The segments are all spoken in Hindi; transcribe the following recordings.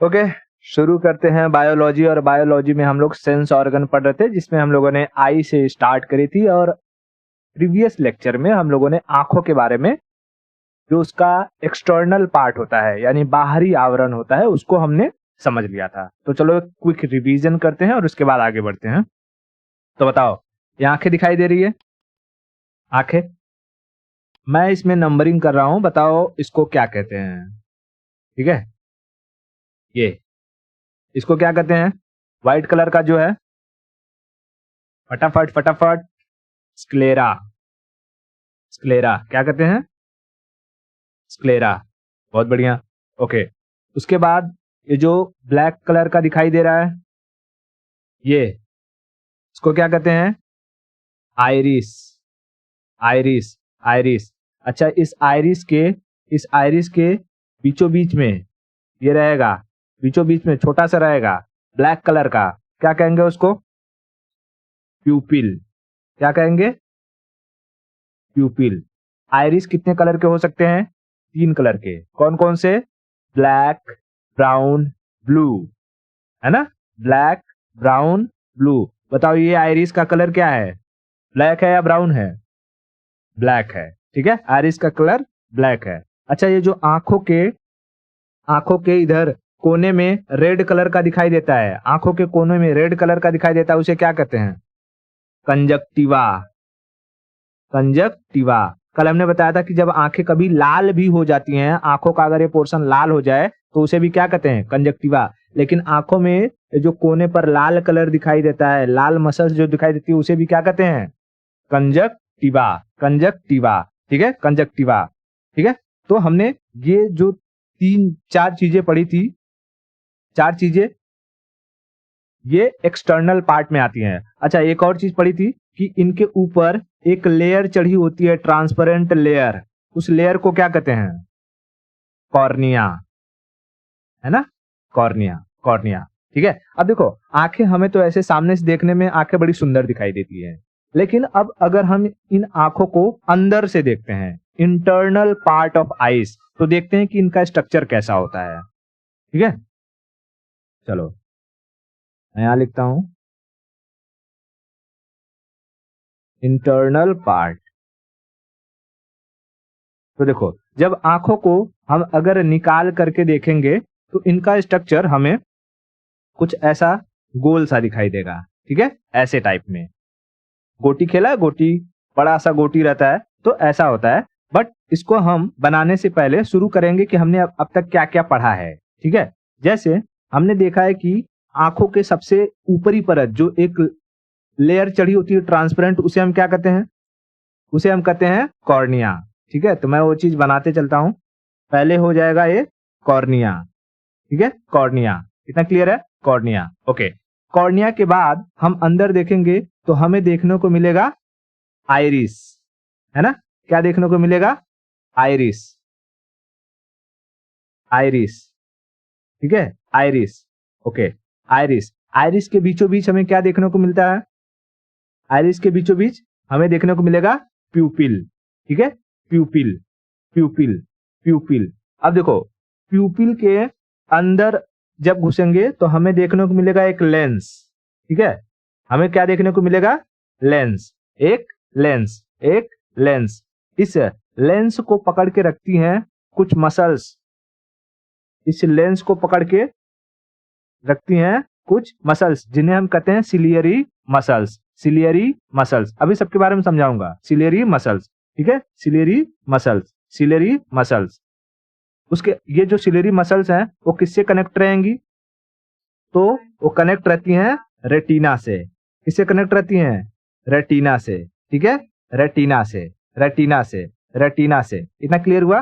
ओके, शुरू करते हैं बायोलॉजी। और बायोलॉजी में हम लोग सेंस ऑर्गन पढ़ रहे थे, जिसमें हम लोगों ने आई से स्टार्ट करी थी। और प्रीवियस लेक्चर में हम लोगों ने आंखों के बारे में, जो उसका एक्सटर्नल पार्ट होता है यानी बाहरी आवरण होता है, उसको हमने समझ लिया था। तो चलो क्विक रिवीजन करते हैं और उसके बाद आगे बढ़ते हैं। तो बताओ, ये आंखें दिखाई दे रही है? आंखें, मैं इसमें नंबरिंग कर रहा हूं, बताओ इसको क्या कहते हैं। ठीक है, ये इसको क्या कहते हैं? व्हाइट कलर का जो है, फटाफट फटाफट, स्क्लेरा। स्क्लेरा क्या कहते हैं? स्क्लेरा। बहुत बढ़िया। ओके, उसके बाद ये जो ब्लैक कलर का दिखाई दे रहा है, ये इसको क्या कहते हैं? आइरिस। Iris, iris. अच्छा, इस आइरिस के बीचों बीच में ये रहेगा, बीचों बीच में छोटा सा रहेगा ब्लैक कलर का, क्या कहेंगे उसको? प्यूपिल। क्या कहेंगे? प्यूपिल। आइरिस कितने कलर के हो सकते हैं? 3 कलर के। कौन कौन से? ब्लैक, ब्राउन, ब्लू, है ना? Black, brown, blue. बताओ ये आइरिस का कलर क्या है? ब्लैक है या ब्राउन है? ब्लैक है। ठीक है, आइरिस का कलर ब्लैक है। अच्छा, ये जो आंखों के इधर कोने में रेड कलर का दिखाई देता है, आंखों के कोने में रेड कलर का दिखाई देता है, उसे क्या कहते हैं? कंजक्टिवा। कंजक्टिवा। कल हमने बताया था कि जब आंखें कभी लाल भी हो जाती हैं, आंखों का अगर ये पोर्शन लाल हो जाए तो उसे भी क्या कहते हैं? कंजक्टिवा। लेकिन आंखों में जो कोने पर लाल कलर दिखाई देता है, लाल मसल्स जो दिखाई देती है, उसे भी क्या कहते हैं? कंजक्टिवा। कंजक्टिवा। ठीक है, कंजक्टिवा। ठीक है, तो हमने ये जो 3-4 चीजें पढ़ी थी, 4 चीजें ये एक्सटर्नल पार्ट में आती हैं। अच्छा, एक और चीज पढ़ी थी कि इनके ऊपर एक लेयर चढ़ी होती है, ट्रांसपेरेंट लेयर। उस लेयर को क्या कहते हैं? कॉर्निया, है ना? Cornea, cornea. ठीक है, अब देखो, आंखें हमें तो ऐसे सामने से देखने में आंखें बड़ी सुंदर दिखाई देती है, लेकिन अब अगर हम इन आंखों को अंदर से देखते हैं, इंटरनल पार्ट ऑफ आईज, तो देखते हैं कि इनका स्ट्रक्चर कैसा होता है। ठीक है, चलो मैं यहां लिखता हूं इंटरनल पार्ट। तो देखो, जब आंखों को हम अगर निकाल करके देखेंगे तो इनका स्ट्रक्चर हमें कुछ ऐसा गोल सा दिखाई देगा। ठीक है, ऐसे टाइप में। गोटी खेला है? गोटी, बड़ा सा गोटी रहता है, तो ऐसा होता है। बट इसको हम बनाने से पहले शुरू करेंगे कि हमने अब तक क्या क्या पढ़ा है। ठीक है, जैसे हमने देखा है कि आंखों के सबसे ऊपरी परत जो एक लेयर चढ़ी होती है ट्रांसपेरेंट, उसे हम क्या कहते हैं? उसे हम कहते हैं कॉर्निया। ठीक है, तो मैं वो चीज बनाते चलता हूं। पहले हो जाएगा ये कॉर्निया। ठीक है, कॉर्निया। इतना क्लियर है? कॉर्निया। ओके, कॉर्निया के बाद हम अंदर देखेंगे तो हमें देखने को मिलेगा आइरिस, है ना? क्या देखने को मिलेगा? आइरिस। आइरिस। ठीक है, आइरिस। Okay, iris. आइरिस के बीचों बीच हमें क्या देखने को मिलता है? आइरिस के बीचों बीच हमें देखने को मिलेगा प्यूपिल। ठीक है, प्यूपिल, प्यूपिल, प्यूपिल। अब देखो, प्यूपिल के अंदर जब घुसेंगे तो हमें देखने को मिलेगा एक लेंस। ठीक है, हमें क्या देखने को मिलेगा? लेंस। एक लेंस, एक लेंस। इस लेंस को पकड़ के रखती हैं कुछ मसल्स। इस लेंस को पकड़ के रखती हैं कुछ मसल्स, जिन्हें हम कहते हैं सिलियरी मसल्स। सिलियरी मसल्स, अभी सबके बारे में समझाऊंगा। Ciliary muscles. ठीक है, सिलियरी मसल्स, सिलियरी मसल्स। उसके ये जो सिलियरी मसल्स हैं वो किससे कनेक्ट रहेंगी? तो वो कनेक्ट रहती हैं रेटिना से। किससे कनेक्ट रहती हैं? रेटिना से। ठीक है, रेटिना से, रेटिना से, रेटिना से। इतना क्लियर हुआ?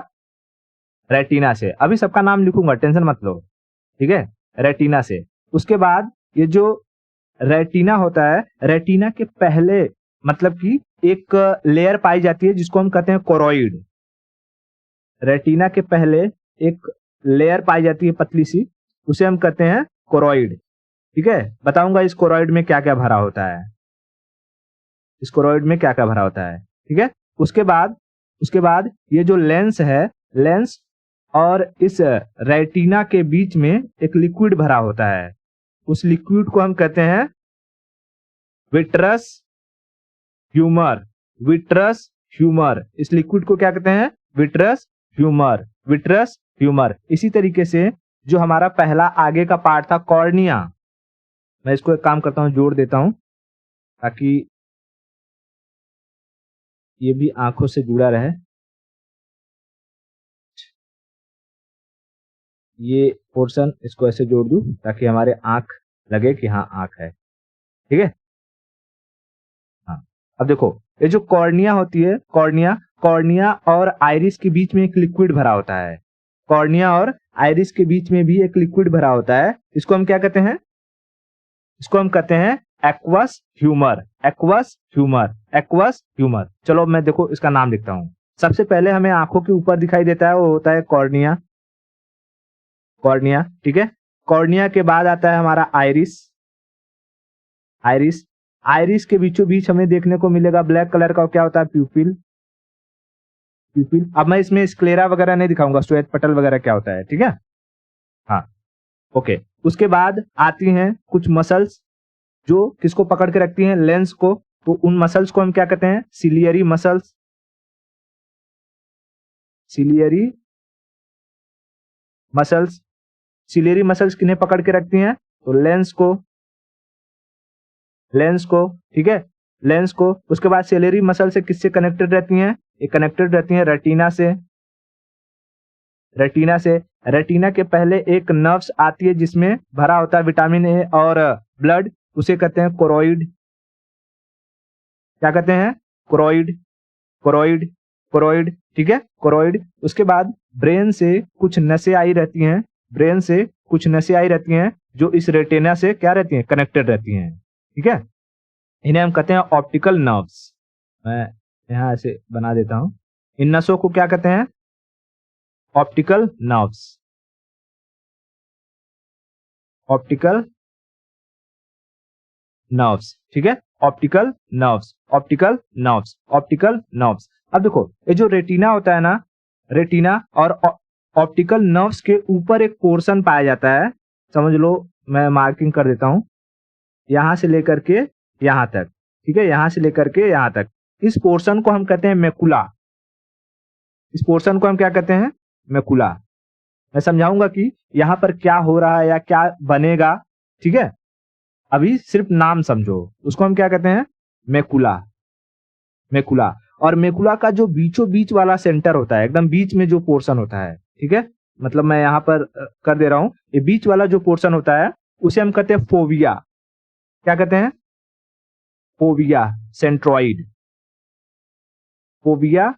रेटिना से। अभी सबका नाम लिखूंगा, टेंशन मत लो। ठीक है, रेटिना से। उसके बाद ये जो रेटिना होता है, रेटिना के पहले मतलब कि एक लेयर पाई जाती है जिसको हम कहते हैं कोरोइड। रेटिना के पहले एक लेयर पाई जाती है पतली सी, उसे हम कहते हैं कोरोइड। ठीक है, बताऊंगा इस कोरोइड में क्या क्या भरा होता है। इस कोरोइड में क्या क्या भरा होता है। ठीक है, उसके बाद ये जो लेंस है, लेंस और इस रेटिना के बीच में एक लिक्विड भरा होता है, उस लिक्विड को हम कहते हैं विट्रस ह्यूमर। विट्रस ह्यूमर, इस लिक्विड को क्या कहते हैं? Vitreous humour, vitreous humour. इसी तरीके से जो हमारा पहला आगे का पार्ट था कॉर्निया, मैं इसको एक काम करता हूं, जोड़ देता हूं ताकि ये भी आंखों से जुड़ा रहे। ये पोर्शन इसको ऐसे जोड़ दूं ताकि हमारे आंख लगे कि हाँ आंख है, ठीक है। हाँ, अब देखो ये जो कॉर्निया होती है, कॉर्निया, कॉर्निया और आइरिस के बीच में एक लिक्विड भरा होता है। कॉर्निया और आइरिस के बीच में भी एक लिक्विड भरा होता है। इसको हम क्या कहते हैं? इसको हम कहते हैं aqueous humour, aqueous humour, aqueous humour. चलो मैं देखो इसका नाम लिखता हूं। सबसे पहले हमें आंखों के ऊपर दिखाई देता है, वो होता है कॉर्निया, कॉर्निया, ठीक है। कॉर्निया के बाद आता है हमारा आइरिस, आइरिस। आइरिस के बीचों बीच हमें देखने को मिलेगा ब्लैक कलर का, क्या होता है? प्यूपिल, प्यूपिल। अब मैं इसमें स्क्लेरा वगैरह नहीं दिखाऊंगा, श्वेत पटल वगैरह क्या होता है, ठीक है। हाँ, ओके। उसके बाद आती हैं कुछ मसल्स जो किसको पकड़ के रखती हैं? लेंस को। तो उन मसल्स को हम क्या कहते हैं? Ciliary muscles, ciliary muscles. Ciliary muscles किन्हें पकड़ के रखती हैं? तो लेंस को, लेंस को, ठीक है, लेंस को। उसके बाद सिलियरी मसल से किससे कनेक्टेड रहती हैं? ये कनेक्टेड रहती हैं रेटिना से, रेटिना से। रेटिना के पहले एक नर्व्स आती है जिसमें भरा होता है विटामिन ए और ब्लड, उसे कहते हैं कोरोइड। क्या कहते हैं? कोरोइड, कोरोइड, कोरोइड, ठीक है, कोरोइड। उसके बाद ब्रेन से कुछ नसें आई रहती हैं, ब्रेन से कुछ नसें आई रहती हैं जो इस रेटिना से क्या रहती हैं? कनेक्टेड रहती हैं, ठीक है। इन्हें हम कहते हैं ऑप्टिकल नर्व्स। मैं यहां ऐसे बना देता हूं। इन नसों को क्या कहते हैं? ऑप्टिकल नर्व्स, ऑप्टिकल नर्व्स, ठीक है, optical nerves, optical nerves, optical nerves. अब देखो ये जो रेटिना होता है ना, रेटिना और ऑप्टिकल नर्व्स के ऊपर एक पोर्शन पाया जाता है, समझ लो, मैं मार्किंग कर देता हूं, यहां से लेकर के यहां तक, ठीक है, यहां से लेकर के यहां तक। इस पोर्शन को हम कहते हैं मैकुला, इस पोर्शन को हम क्या कहते हैं? मैकुला। मैं समझाऊंगा कि यहां पर क्या हो रहा है या क्या बनेगा, ठीक है। अभी सिर्फ नाम समझो, उसको हम क्या कहते हैं? Macula, macula. और मैकुला का जो बीचों बीच वाला सेंटर होता है, एकदम बीच में जो पोर्शन होता है, ठीक है, मतलब मैं यहां पर कर दे रहा हूं, ये बीच वाला जो पोर्शन होता है उसे हम कहते हैं फोविया। क्या कहते हैं? Fovea centroid, fovea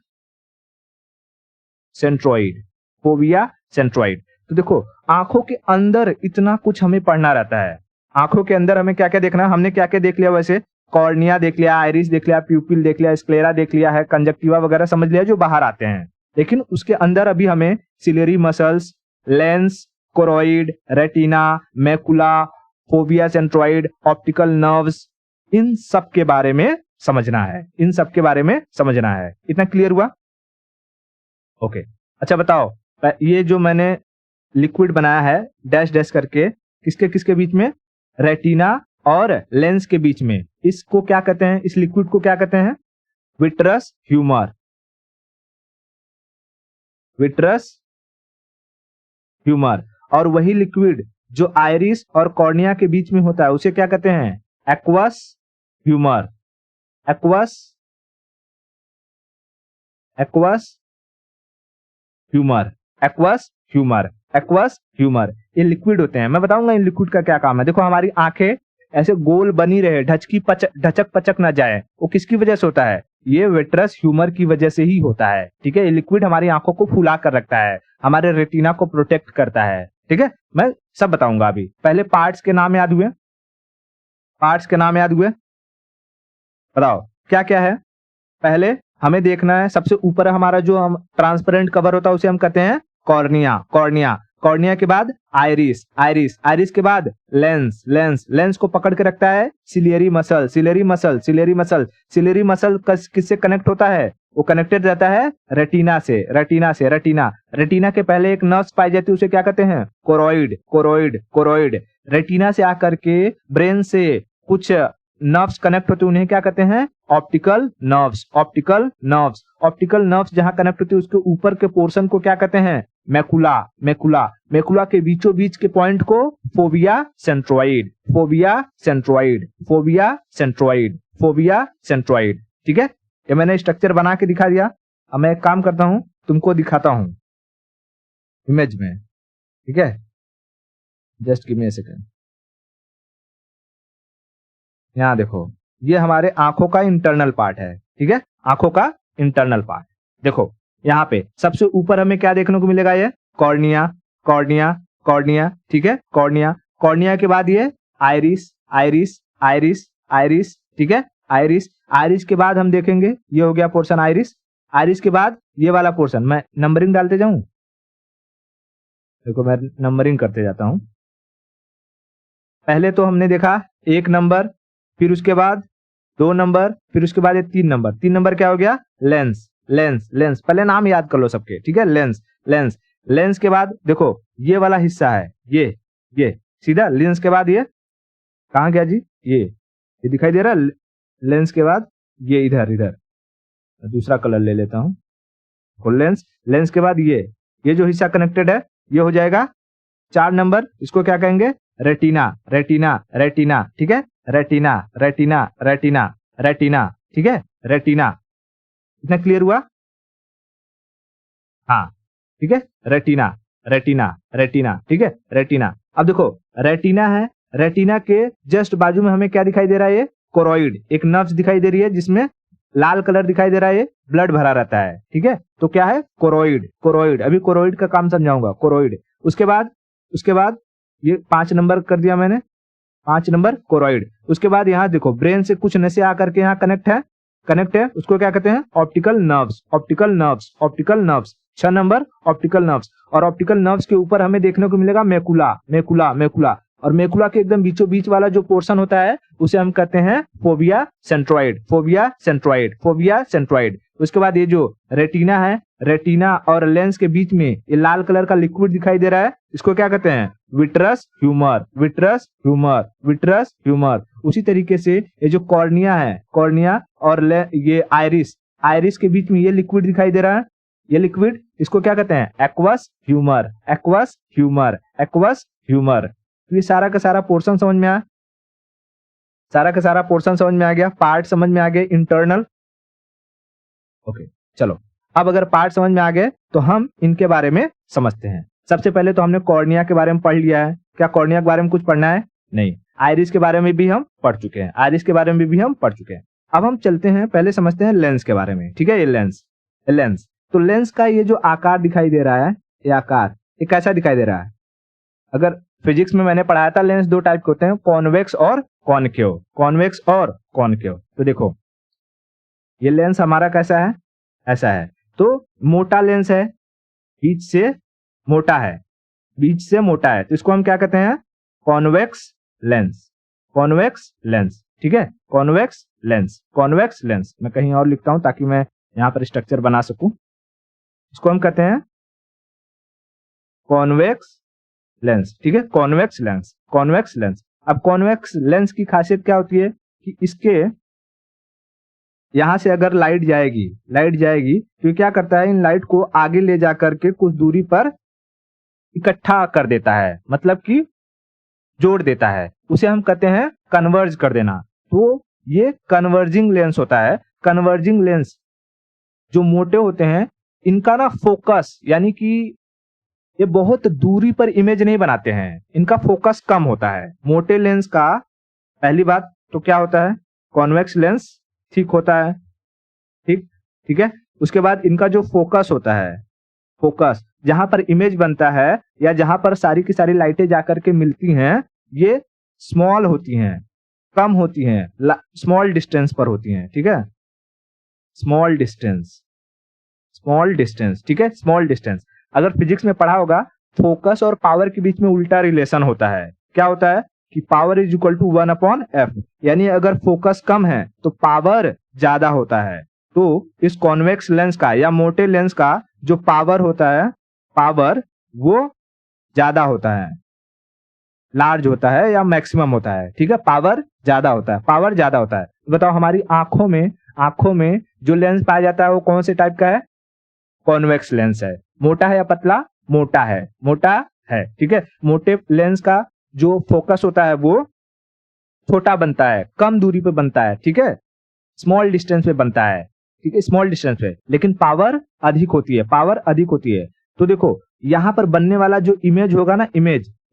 centroid, fovea centroid. तो देखो आंखों के अंदर इतना कुछ हमें पढ़ना रहता है। आंखों के अंदर हमें क्या क्या देखना है? हमने क्या क्या देख लिया वैसे? कॉर्निया देख लिया, आइरिस देख लिया, प्यूपिल देख लिया, स्क्लेरा देख लिया है, कंजक्टिवा वगैरह समझ लिया जो बाहर आते हैं। लेकिन उसके अंदर अभी हमें ciliary muscles, lens, choroid, retina, macula, fovea centroid, optical nerves, इन सब के बारे में समझना है, इन सब के बारे में समझना है। इतना क्लियर हुआ? ओके। अच्छा बताओ, ये जो मैंने लिक्विड बनाया है डैश डैश करके, किसके किसके बीच में? रेटिना और लेंस के बीच में। इसको क्या कहते हैं? इस लिक्विड को क्या कहते हैं? Vitreous humour, vitreous humour. और वही लिक्विड जो आइरिस और कॉर्निया के बीच में होता है उसे क्या कहते हैं? Aqueous humour, aqueous, aqueous humour, aqueous humour, aqueous humour. ये लिक्विड होते हैं। मैं बताऊंगा इन लिक्विड का क्या काम है। देखो हमारी आंखें ऐसे गोल बनी रहे, ढचक पचक ना जाए, वो किसकी वजह से होता है? ये विट्रस ह्यूमर की वजह से ही होता है, ठीक है। ये लिक्विड हमारी आंखों को फुला कर रखता है, हमारे रेटिना को प्रोटेक्ट करता है, ठीक है। मैं सब बताऊंगा। अभी पहले पार्ट्स के नाम याद हुए? पार्ट्स के नाम याद हुए? बताओ क्या क्या है? पहले हमें देखना है, सबसे ऊपर हमारा जो हम ट्रांसपेरेंट कवर होता है उसे हम कहते हैं कॉर्निया, कॉर्निया। कॉर्निया के बाद आइरिस, आइरिस, आइरिस के बाद लेंस, लेंस, लेंस को पकड़ के रखता है ciliary muscle, ciliary muscle, ciliary muscle. Ciliary muscle किससे कनेक्ट होता है? वो कनेक्टेड रहता है रेटिना से। रेटिना के पहले एक नर्व्स पाई जाती है, उसे क्या कहते हैं? कोरोइड। रेटिना से आकर के ब्रेन से कुछ नर्व्स कनेक्ट होते हैं, उन्हें क्या कहते हैं? ऑप्टिकल नर्व्स जहां कनेक्ट होती है उसके ऊपर के पोर्शन को क्या कहते हैं? मैकुला के बीचों बीच के पॉइंट को फोविया सेंट्रोइड। ठीक है, ये मैंने स्ट्रक्चर बना के दिखा दिया। अब मैं एक काम करता हूं, तुमको दिखाता हूं इमेज में। ठीक है, just give me a second. यहां देखो, ये हमारे आंखों का इंटरनल पार्ट है। ठीक है, आंखों का इंटरनल पार्ट। देखो यहाँ पे सबसे ऊपर हमें क्या देखने को मिलेगा? ये कॉर्निया। ठीक है, कॉर्निया के बाद ये आइरिस। ठीक है, आइरिस के बाद हम देखेंगे, ये हो गया पोर्शन आइरिस के बाद ये वाला पोर्शन। मैं नंबरिंग डालते जाऊं, देखो मैं नंबरिंग करते जाता हूं। पहले तो हमने देखा 1 नंबर, फिर उसके बाद 2 नंबर, फिर उसके बाद ये 3 नंबर। 3 नंबर क्या हो गया? लेंस। पहले नाम याद कर लो सबके। ठीक है, लेंस के बाद देखो ये वाला हिस्सा है, ये सीधा लेंस के बाद ये कहाँ गया जी? ये दिखाई दे रहा है। लेंस के बाद ये इधर दूसरा कलर ले लेता हूं। लेंस के बाद ये जो हिस्सा कनेक्टेड है ये हो जाएगा 4 नंबर। इसको क्या कहेंगे? रेटिना। ठीक है, रेटिना। ठीक है, रेटिना। इतना क्लियर हुआ? हाँ, ठीक है, रेटिना। ठीक है, रेटिना। अब देखो रेटिना है, रेटिना के जस्ट बाजू में हमें क्या दिखाई दे रहा है? ये कोरोइड, एक नर्व्स दिखाई दे रही है जिसमें लाल कलर दिखाई दे रहा है, ये ब्लड भरा रहता है। ठीक है, तो क्या है? कोरोइड। अभी कोरोइड का काम समझाऊंगा। कोरोइड। उसके बाद ये 5 नंबर कर दिया मैंने, 5 नंबर कोरोइड। उसके बाद यहाँ देखो ब्रेन से कुछ नसें आकर के यहाँ कनेक्ट है, उसको क्या कहते हैं? Optical nerves. 6 number optical nerves. और ऑप्टिकल नर्व्स के ऊपर हमें देखने को मिलेगा मैकुला। और मैकुला के एकदम बीचों बीच वाला जो पोर्शन होता है उसे हम कहते हैं फोविया सेंट्रोइड। उसके बाद ये जो रेटिना है, रेटिना और लेंस के बीच में ये लाल कलर का लिक्विड दिखाई दे रहा है, इसको क्या कहते हैं? Vitreous humour. उसी तरीके से ये जो कॉर्निया है, कॉर्निया और ये आइरिस के बीच में ये लिक्विड दिखाई दे रहा है, ये लिक्विड इसको क्या कहते हैं? Aqueous humour. तो ये सारा का सारा पोर्शन समझ में आ गया, पार्ट समझ में आ गए इंटरनल। ओके, चलो अब अगर पार्ट समझ में आ गए तो हम इनके बारे में समझते हैं। सबसे पहले तो हमने कॉर्निया के बारे में पढ़ लिया है। क्या कॉर्निया के बारे में कुछ पढ़ना है? नहीं। आइरिस के बारे में भी हम पढ़ चुके हैं, अब हम चलते हैं, पहले समझते हैं लेंस के बारे में। ठीक है, ये लेंस। तो लेंस का ये जो आकार दिखाई दे रहा है, ये आकार ये कैसा दिखाई दे रहा है? अगर फिजिक्स में मैंने पढ़ाया था लेंस 2 टाइप के होते हैं, कॉन्वेक्स और कॉनकेव। तो देखो ये लेंस हमारा कैसा है? ऐसा है। तो मोटा लेंस है, बीच से मोटा है, तो इसको हम क्या कहते हैं? Convex lens. ठीक है, कॉन्वेक्स लेंस। मैं कहीं और लिखता हूं ताकि मैं यहां पर स्ट्रक्चर बना सकूं। इसको हम कहते हैं कॉन्वेक्स लेंस। ठीक है, कॉन्वेक्स लेंस। अब कॉन्वेक्स लेंस की खासियत क्या होती है कि इसके यहां से अगर लाइट जाएगी तो ये क्या करता है? इन लाइट को आगे ले जाकर के कुछ दूरी पर इकट्ठा कर देता है, मतलब कि जोड़ देता है। उसे हम कहते हैं कन्वर्ज कर देना। तो ये कन्वर्जिंग लेंस होता है। कन्वर्जिंग लेंस जो मोटे होते हैं, इनका ना फोकस, यानी कि ये बहुत दूरी पर इमेज नहीं बनाते हैं, इनका फोकस कम होता है। मोटे लेंस का पहली बात तो क्या होता है? कॉन्वेक्स लेंस ठीक होता है। ठीक है। उसके बाद इनका जो फोकस होता है, फोकस जहां पर इमेज बनता है या जहां पर सारी की सारी लाइटें जाकर के मिलती हैं, ये स्मॉल होती हैं, कम होती हैं, स्मॉल डिस्टेंस पर होती हैं। ठीक है, स्मॉल डिस्टेंस। ठीक है, स्मॉल डिस्टेंस। अगर फिजिक्स में पढ़ा होगा, फोकस और पावर के बीच में उल्टा रिलेशन होता है। क्या होता है कि power is equal to 1/f, यानी अगर फोकस कम है तो पावर ज्यादा होता है। तो इस कॉन्वेक्स लेंस का या मोटे लेंस का जो पावर होता है, पावर वो ज्यादा होता है, लार्ज होता है या मैक्सिमम होता है। ठीक है, पावर ज्यादा होता है, पावर ज्यादा होता है। बताओ हमारी आंखों में जो लेंस पाया जाता है वो कौन से टाइप का है? कॉन्वेक्स लेंस है। मोटा है या पतला? मोटा है, मोटा है। ठीक है, मोटे लेंस का जो फोकस होता है वो छोटा बनता है, कम दूरी पे बनता है। ठीक है, स्मॉल डिस्टेंस पे बनता है। ठीक है, स्मॉल डिस्टेंस पे, लेकिन पावर अधिक होती है, पावर अधिक होती है। तो देखो यहां पर बनने वाला जो इमेज होगा ना,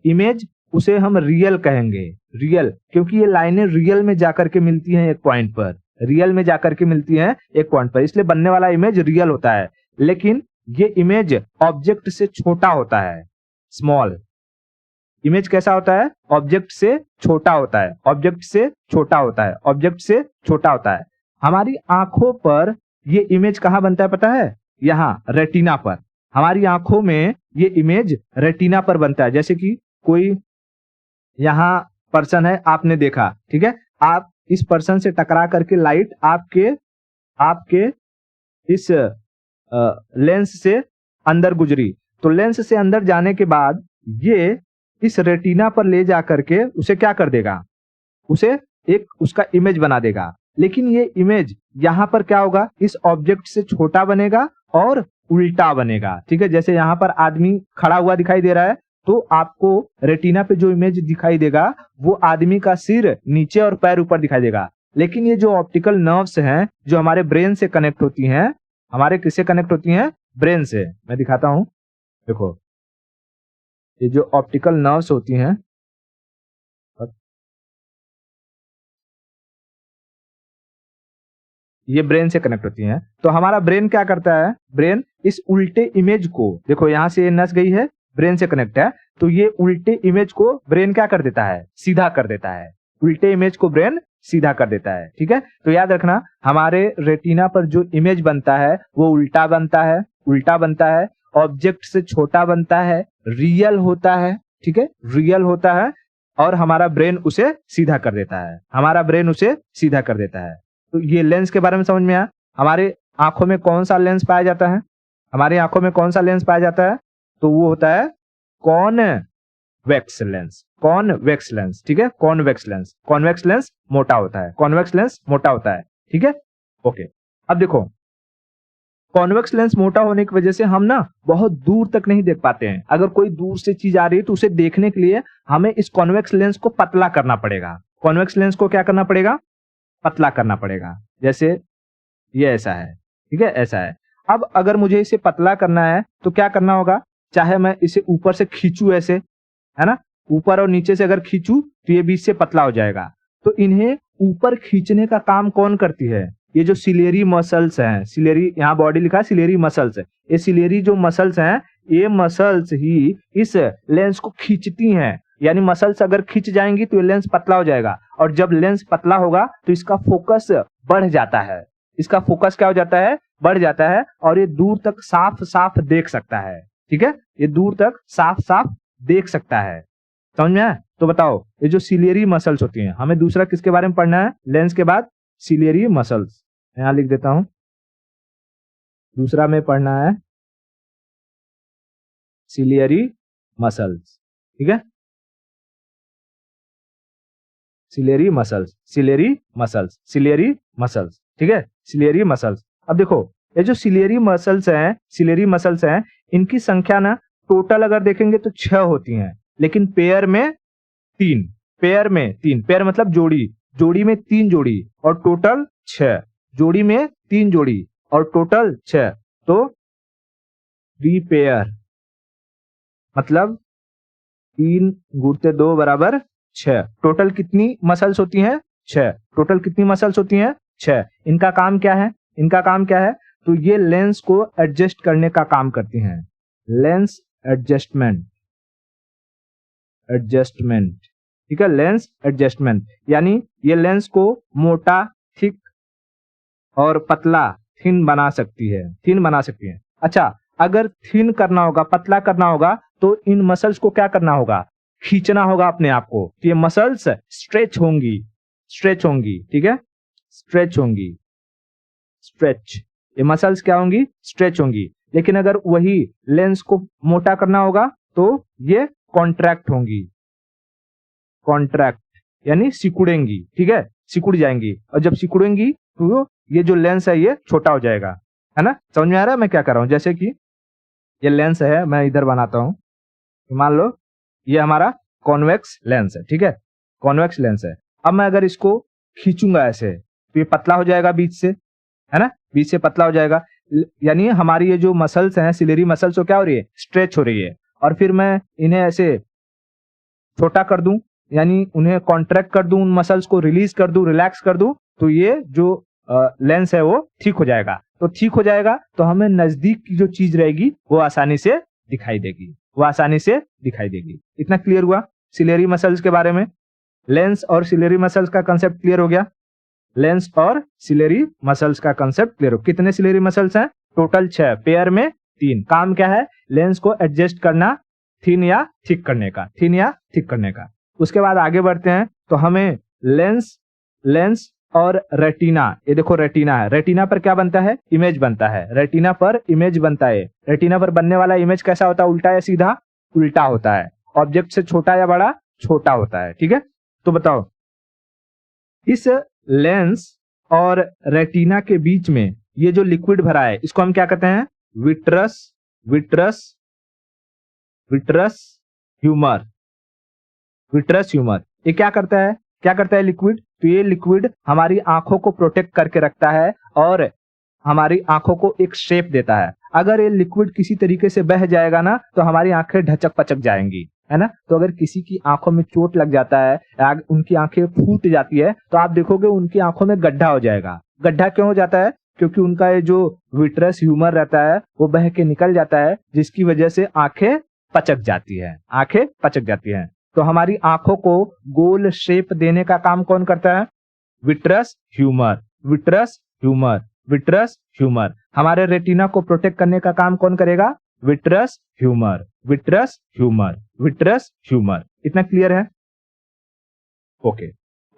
इमेज उसे हम रियल कहेंगे, रियल, क्योंकि ये लाइनें रियल में जाकर के मिलती हैं एक पॉइंट पर, रियल में जाकर के मिलती हैं एक पॉइंट पर, इसलिए बनने वाला इमेज रियल होता है। लेकिन ये इमेज ऑब्जेक्ट से छोटा होता है, स्मॉल। इमेज कैसा होता है? ऑब्जेक्ट से छोटा होता है, ऑब्जेक्ट से छोटा होता है, ऑब्जेक्ट से छोटा होता है। हमारी आंखों पर ये इमेज कहां बनता है पता है? यहाँ रेटिना पर। हमारी आंखों में ये इमेज रेटिना पर बनता है। जैसे कि कोई यहाँ पर्सन है, आपने देखा, ठीक है, आप इस पर्सन से टकरा करके लाइट आपके इस लेंस से अंदर गुजरी, तो लेंस से अंदर जाने के बाद ये इस रेटिना पर ले जा करके उसे क्या कर देगा? उसे एक उसका इमेज बना देगा। लेकिन ये इमेज यहाँ पर क्या होगा? इस ऑब्जेक्ट से छोटा बनेगा और उल्टा बनेगा। ठीक है, जैसे यहाँ पर आदमी खड़ा हुआ दिखाई दे रहा है, तो आपको रेटिना पे जो इमेज दिखाई देगा वो आदमी का सिर नीचे और पैर ऊपर दिखाई देगा। लेकिन ये जो ऑप्टिकल नर्व्स हैं जो हमारे ब्रेन से कनेक्ट होती हैं, हमारे किससे कनेक्ट होती हैं? ब्रेन से। मैं दिखाता हूं, देखो ये जो ऑप्टिकल नर्व्स होती हैं, ये ब्रेन से कनेक्ट होती हैं। तो हमारा ब्रेन क्या करता है? ब्रेन इस उल्टे इमेज को, देखो यहां से ये नस गई है, ब्रेन से कनेक्ट है, तो ये उल्टे इमेज को ब्रेन क्या कर देता है? सीधा कर देता है। उल्टे इमेज को ब्रेन सीधा कर देता है। ठीक है, तो याद रखना हमारे रेटिना पर जो इमेज बनता है वो उल्टा बनता है, उल्टा बनता है, ऑब्जेक्ट से छोटा बनता है, रियल होता है। ठीक है, रियल होता है, और हमारा ब्रेन उसे सीधा कर देता है, हमारा ब्रेन उसे सीधा कर देता है। तो ये लेंस के बारे में समझ में आया। हमारे आंखों में कौन सा लेंस पाया जाता है? हमारी आंखों में कौन सा लेंस पाया जाता है? तो वो होता है कॉन्वेक्स लेंस, कॉन्वेक्स लेंस। ठीक है, कॉन्वेक्स लेंस, कॉन्वेक्स लेंस मोटा होता है, कॉन्वेक्स लेंस मोटा होता है। ठीक है, ओके। अब देखो कॉन्वेक्स लेंस मोटा होने की वजह से हम ना बहुत दूर तक नहीं देख पाते हैं। अगर कोई दूर से चीज आ रही है तो उसे देखने के लिए हमें इस कॉन्वेक्स लेंस को पतला करना पड़ेगा। कॉन्वेक्स लेंस को क्या करना पड़ेगा? पतला करना पड़ेगा। जैसे ये ऐसा है, ठीक है, ऐसा है। अब अगर मुझे इसे पतला करना है तो क्या करना होगा? चाहे मैं इसे ऊपर से खींचू, ऐसे, है ना, ऊपर और नीचे से अगर खींचू तो ये बीच से पतला हो जाएगा। तो इन्हें ऊपर खींचने का काम कौन करती है? ये जो सिलेरी मसल्स हैं, सिलेरी, यहाँ बॉडी लिखा है सिलेरी मसल्स है, ये सिलेरी जो मसल्स हैं, ये मसल्स ही इस लेंस को खींचती हैं। यानी मसल्स अगर खींच जाएंगी तो ये लेंस पतला हो जाएगा, और जब लेंस पतला होगा तो इसका फोकस बढ़ जाता है। इसका फोकस क्या हो जाता है? बढ़ जाता है, और ये दूर तक साफ साफ देख सकता है। ठीक है, ये दूर तक साफ साफ देख सकता है। समझ में आया? तो बताओ ये जो सिलेरी मसल्स होती हैं, हमें दूसरा किसके बारे में पढ़ना है लेंस के बाद? Ciliary muscles. यहां लिख देता हूं, दूसरा में पढ़ना है सिलियरी मसल्स। ठीक है, ciliary muscles, ciliary muscles, ciliary muscles. ठीक है, सिलेरी मसल्स। अब देखो ये जो सिलेरी मसल्स हैं, सिलेरी मसल्स हैं, इनकी संख्या ना टोटल अगर देखेंगे तो 6 होती हैं, लेकिन पेयर में 3, पेयर में 3, पेयर मतलब जोड़ी, जोड़ी में 3 जोड़ी, और टोटल 6, जोड़ी में 3 जोड़ी और टोटल 6, तो 3 पेयर मतलब 3 गुणित 2 बराबर 6। टोटल कितनी मसल्स होती हैं? 6। टोटल कितनी मसल्स होती हैं? 6। इनका काम क्या है? इनका काम क्या है? तो ये लेंस को एडजस्ट करने का काम करती हैं। Lens adjustment, adjustment. ठीक है, लेंस एडजस्टमेंट, यानी ये लेंस को मोटा, थिक और पतला, थिन बना सकती है, थिन बना सकती है। अच्छा, अगर थिन करना होगा, पतला करना होगा, तो इन मसल्स को क्या करना होगा? खींचना होगा अपने आप को, कि ये मसल्स स्ट्रेच होंगी, स्ट्रेच होंगी। ठीक है, स्ट्रेच होंगी, स्ट्रेच, ये मसल्स क्या होंगी, स्ट्रेच होंगी। लेकिन अगर वही लेंस को मोटा करना होगा तो ये कॉन्ट्रैक्ट होंगी, कॉन्ट्रैक्ट यानी सिकुड़ेंगी, ठीक है, सिकुड़ जाएंगी। और जब सिकुड़ेंगी तो ये जो लेंस है ये छोटा हो जाएगा, है ना। समझ में आ रहा है मैं क्या कर रहा हूं। जैसे कि ये लेंस है, मैं इधर बनाता हूं, मान लो ये हमारा कॉन्वेक्स लेंस है, ठीक है, कॉन्वेक्स लेंस है। अब मैं अगर इसको खींचूंगा ऐसे तो ये पतला हो जाएगा बीच से, है ना, बीच से पतला हो जाएगा। यानी हमारी ये जो मसल्स हैं, सिलेरी मसल्स, वो क्या हो रही है, स्ट्रेच हो रही है। और फिर मैं इन्हें ऐसे छोटा कर दूं, यानी उन्हें कॉन्ट्रैक्ट कर दूं, उन मसल्स को रिलीज कर दूं, रिलैक्स कर दूं, तो ये जो लेंस है वो ठीक हो जाएगा। तो ठीक हो जाएगा तो हमें नजदीक की जो चीज रहेगी वो आसानी से दिखाई देगी, वो आसानी से दिखाई देगी। इतना क्लियर हुआ सिलेरी मसल्स के बारे में। लेंस और सिलेरी मसल्स का कंसेप्ट क्लियर हो गया। लेंस और सिलेरी मसल्स का कंसेप्ट क्लियर हो। कितने सिलेरी मसल्स हैं, टोटल 6, पेयर में 3। काम क्या है, लेंस को एडजस्ट करना, थिन या थिक करने का, थिन या थिक करने का। उसके बाद आगे बढ़ते हैं तो हमें लेंस और रेटिना, ये देखो रेटिना है, रेटिना पर क्या बनता है, इमेज बनता है, रेटिना पर इमेज बनता है। रेटिना पर बनने वाला इमेज कैसा होता है, उल्टा या सीधा, उल्टा होता है। ऑब्जेक्ट से छोटा या बड़ा, छोटा होता है, ठीक है। तो बताओ इस लेंस और रेटिना के बीच में ये जो लिक्विड भरा है इसको हम क्या कहते हैं, विट्रस ह्यूमर। विट्रस ह्यूमर ये क्या करता है लिक्विड, तो ये लिक्विड हमारी आंखों को प्रोटेक्ट करके रखता है और हमारी आंखों को एक शेप देता है। अगर ये लिक्विड किसी तरीके से बह जाएगा ना तो हमारी आंखें ढचक पचक जाएंगी, है ना। तो अगर किसी की आंखों में चोट लग जाता है, उनकी आंखें फूट जाती है, तो आप देखोगे उनकी आंखों में गड्ढा हो जाएगा। गड्ढा क्यों हो जाता है, क्योंकि उनका ये जो विट्रस ह्यूमर रहता है वो बह के निकल जाता है, जिसकी वजह से आंखें पचक जाती है, आंखें पचक जाती हैं। तो हमारी आंखों को गोल शेप देने का काम कौन करता है, विट्रस ह्यूमर। हमारे रेटिना को प्रोटेक्ट करने का काम कौन करेगा, विट्रस ह्यूमर। इतना क्लियर है, ओके,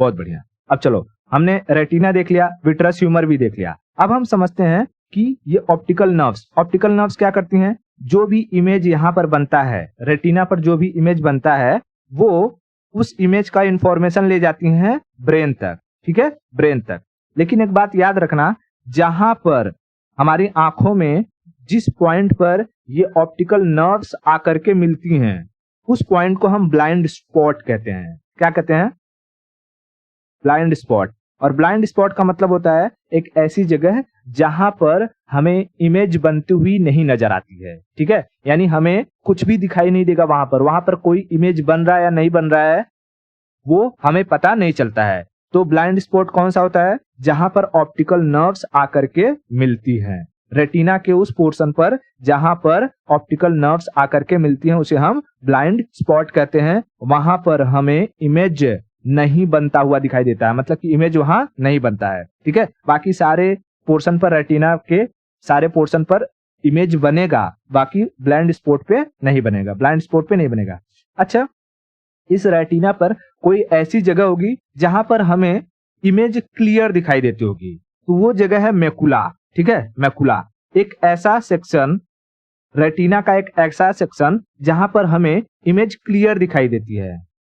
बहुत बढ़िया। अब चलो हमने रेटिना देख लिया, विट्रस ह्यूमर भी देख लिया। अब हम समझते हैं कि ये ऑप्टिकल नर्व्स क्या करती हैं, जो भी इमेज यहाँ पर बनता है, रेटिना पर जो भी इमेज बनता है वो उस इमेज का इंफॉर्मेशन ले जाती हैं ब्रेन तक, ठीक है, ब्रेन तक। लेकिन एक बात याद रखना, जहां पर हमारी आंखों में जिस पॉइंट पर ये ऑप्टिकल नर्व्स आकर के मिलती हैं उस पॉइंट को हम ब्लाइंड स्पॉट कहते हैं। क्या कहते हैं, ब्लाइंड स्पॉट। और ब्लाइंड स्पॉट का मतलब होता है एक ऐसी जगह जहां पर हमें इमेज बनती हुई नहीं नजर आती है, ठीक है, यानी हमें कुछ भी दिखाई नहीं देगा वहां पर कोई इमेज बन रहा है या नहीं बन रहा है वो हमें पता नहीं चलता है। तो ब्लाइंड स्पॉट कौन सा होता है, जहां पर ऑप्टिकल नर्व्स आकर के मिलती हैं, रेटिना के उस पोर्शन पर जहां पर ऑप्टिकल नर्व्स आकर के मिलती हैं उसे हम ब्लाइंड स्पॉट कहते हैं। वहां पर हमें इमेज नहीं बनता हुआ दिखाई देता है, मतलब कि इमेज वहां नहीं बनता है, ठीक है। बाकी सारे पोर्शन पर, रेटिना के सारे पोर्शन पर इमेज बनेगा, बाकी ब्लाइंड स्पॉट पे नहीं बनेगा, अच्छा, इस रेटिना पर कोई ऐसी जगह होगी जहां पर हमें इमेज क्लियर दिखाई देती होगी, तो वो जगह है मैकुला, ठीक है, मैकुला। एक ऐसा सेक्शन, रेटिना का एक ऐसा सेक्शन जहां पर हमें इमेज क्लियर दिखाई देती है,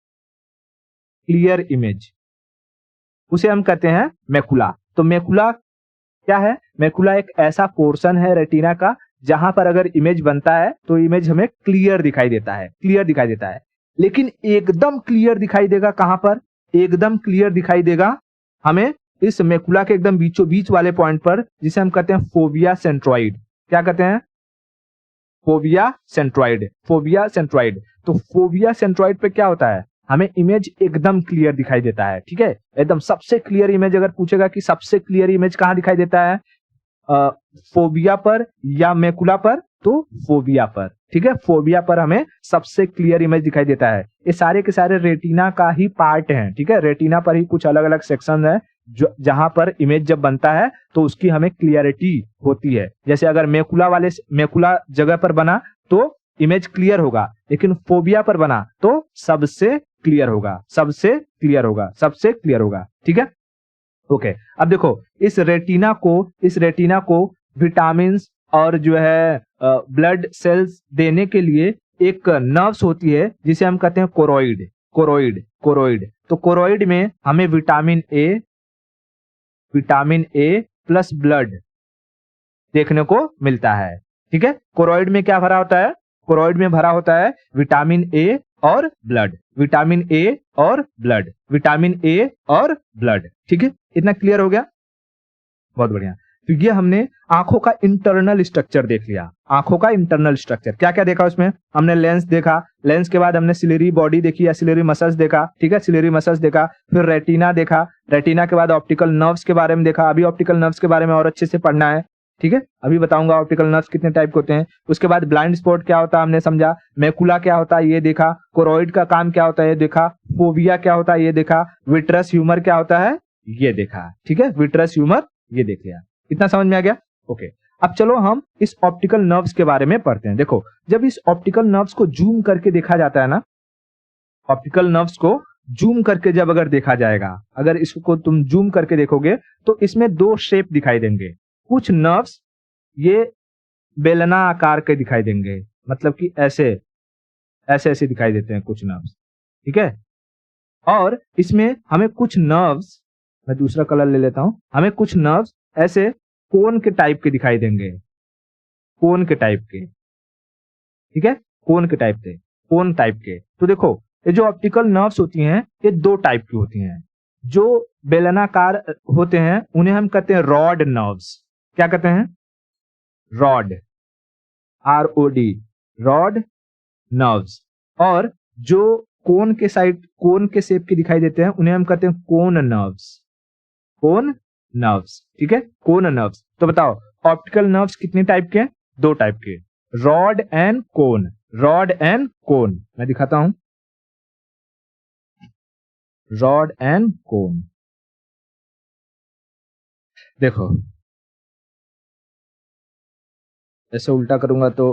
क्लियर इमेज, उसे हम कहते हैं मैकुला। तो मैकुला क्या है, मैकुला एक ऐसा पोर्शन है रेटिना का जहां पर अगर इमेज बनता है तो इमेज हमें क्लियर दिखाई देता है। लेकिन एकदम क्लियर दिखाई देगा कहां पर, एकदम क्लियर दिखाई देगा हमें इस मैकुला के एकदम बीचों बीच वाले पॉइंट पर, जिसे हम कहते हैं फोविया सेंट्रॉइड। क्या कहते हैं, फोविया सेंट्रॉइड। तो फोविया सेंट्रॉइड पे क्या होता है, हमें इमेज एकदम क्लियर दिखाई देता है, ठीक है, एकदम सबसे क्लियर इमेज। अगर पूछेगा कि सबसे क्लियर इमेज कहां दिखाई देता है, फोबिया पर या मैकुला पर, तो फोबिया पर, ठीक है, फोबिया पर हमें सबसे क्लियर इमेज दिखाई देता है। ये सारे के सारे रेटिना का ही पार्ट हैं, ठीक है, रेटिना पर ही कुछ अलग अलग सेक्शन है जहां पर इमेज जब बनता है तो उसकी हमें क्लियरिटी होती है। जैसे अगर मैकुला जगह पर बना तो इमेज क्लियर होगा, लेकिन फोबिया पर बना तो सबसे क्लियर होगा, ठीक है, ओके, अब देखो इस रेटिना को विटामिन और जो है ब्लड सेल्स देने के लिए एक नर्व्स होती है जिसे हम कहते हैं कोरोइड। तो कोरोइड में हमें विटामिन ए प्लस ब्लड देखने को मिलता है। ठीक है, कोरोइड में क्या भरा होता है? कोरोइड में भरा होता है विटामिन ए और ब्लड, विटामिन ए और ब्लड। ठीक है, इतना क्लियर हो गया? बहुत बढ़िया। तो ये हमने आंखों का इंटरनल स्ट्रक्चर देख लिया। आंखों का इंटरनल स्ट्रक्चर क्या क्या देखा उसमें? हमने लेंस देखा, लेंस के बाद हमने सिलेरी बॉडी देखी या सिलेरी मसल्स देखा। ठीक है, सिलेरी मसल्स देखा, फिर रेटिना देखा, रेटिना के बाद ऑप्टिकल नर्व्स के बारे में देखा। अभी ऑप्टिकल नर्व्स के बारे में और अच्छे से पढ़ना है। ठीक है, अभी बताऊंगा ऑप्टिकल नर्व्स कितने टाइप के होते हैं। उसके बाद ब्लाइंड स्पॉट क्या होता है हमने समझा, मैकुला क्या होता है ये देखा, कोरोइड का काम क्या होता है ये देखा, फोविया क्या होता है ये देखा, विट्रस ह्यूमर क्या होता है ये देखा। ठीक है, विट्रस ह्यूमर ये देख लिया। इतना समझ में आ गया? ओके, अब चलो हम इस ऑप्टिकल नर्व्स के बारे में पढ़ते हैं। देखो, जब इस ऑप्टिकल नर्व्स को जूम करके देखा जाता है ना, ऑप्टिकल नर्व्स को जूम करके जब अगर देखा जाएगा, अगर इसको तुम जूम करके देखोगे तो इसमें दो शेप दिखाई देंगे। कुछ नर्व्स ये बेलना आकार के दिखाई देंगे, मतलब कि ऐसे ऐसे दिखाई देते हैं कुछ नर्व्स। ठीक है, और इसमें हमें कुछ नर्व्स, मैं दूसरा कलर ले लेता हूं, हमें कुछ नर्व्स ऐसे कोन के टाइप के दिखाई देंगे, कोन के टाइप के। ठीक है, कोन टाइप के। तो देखो, ये जो ऑप्टिकल नर्व्स होती हैं ये दो टाइप की होती हैं। जो बेलनाकार होते हैं उन्हें हम कहते हैं रॉड नर्व्स। क्या कहते हैं? Rod, ROD, rod nerves. और जो कोन के शेप के दिखाई देते हैं उन्हें हम कहते हैं कोन नर्व्स। ठीक है, कोन नर्व्स। तो बताओ ऑप्टिकल नर्व्स कितने टाइप के हैं? दो टाइप के, रॉड एंड कोन। मैं दिखाता हूं, रॉड एंड कोन। देखो, ऐसे उल्टा करूंगा तो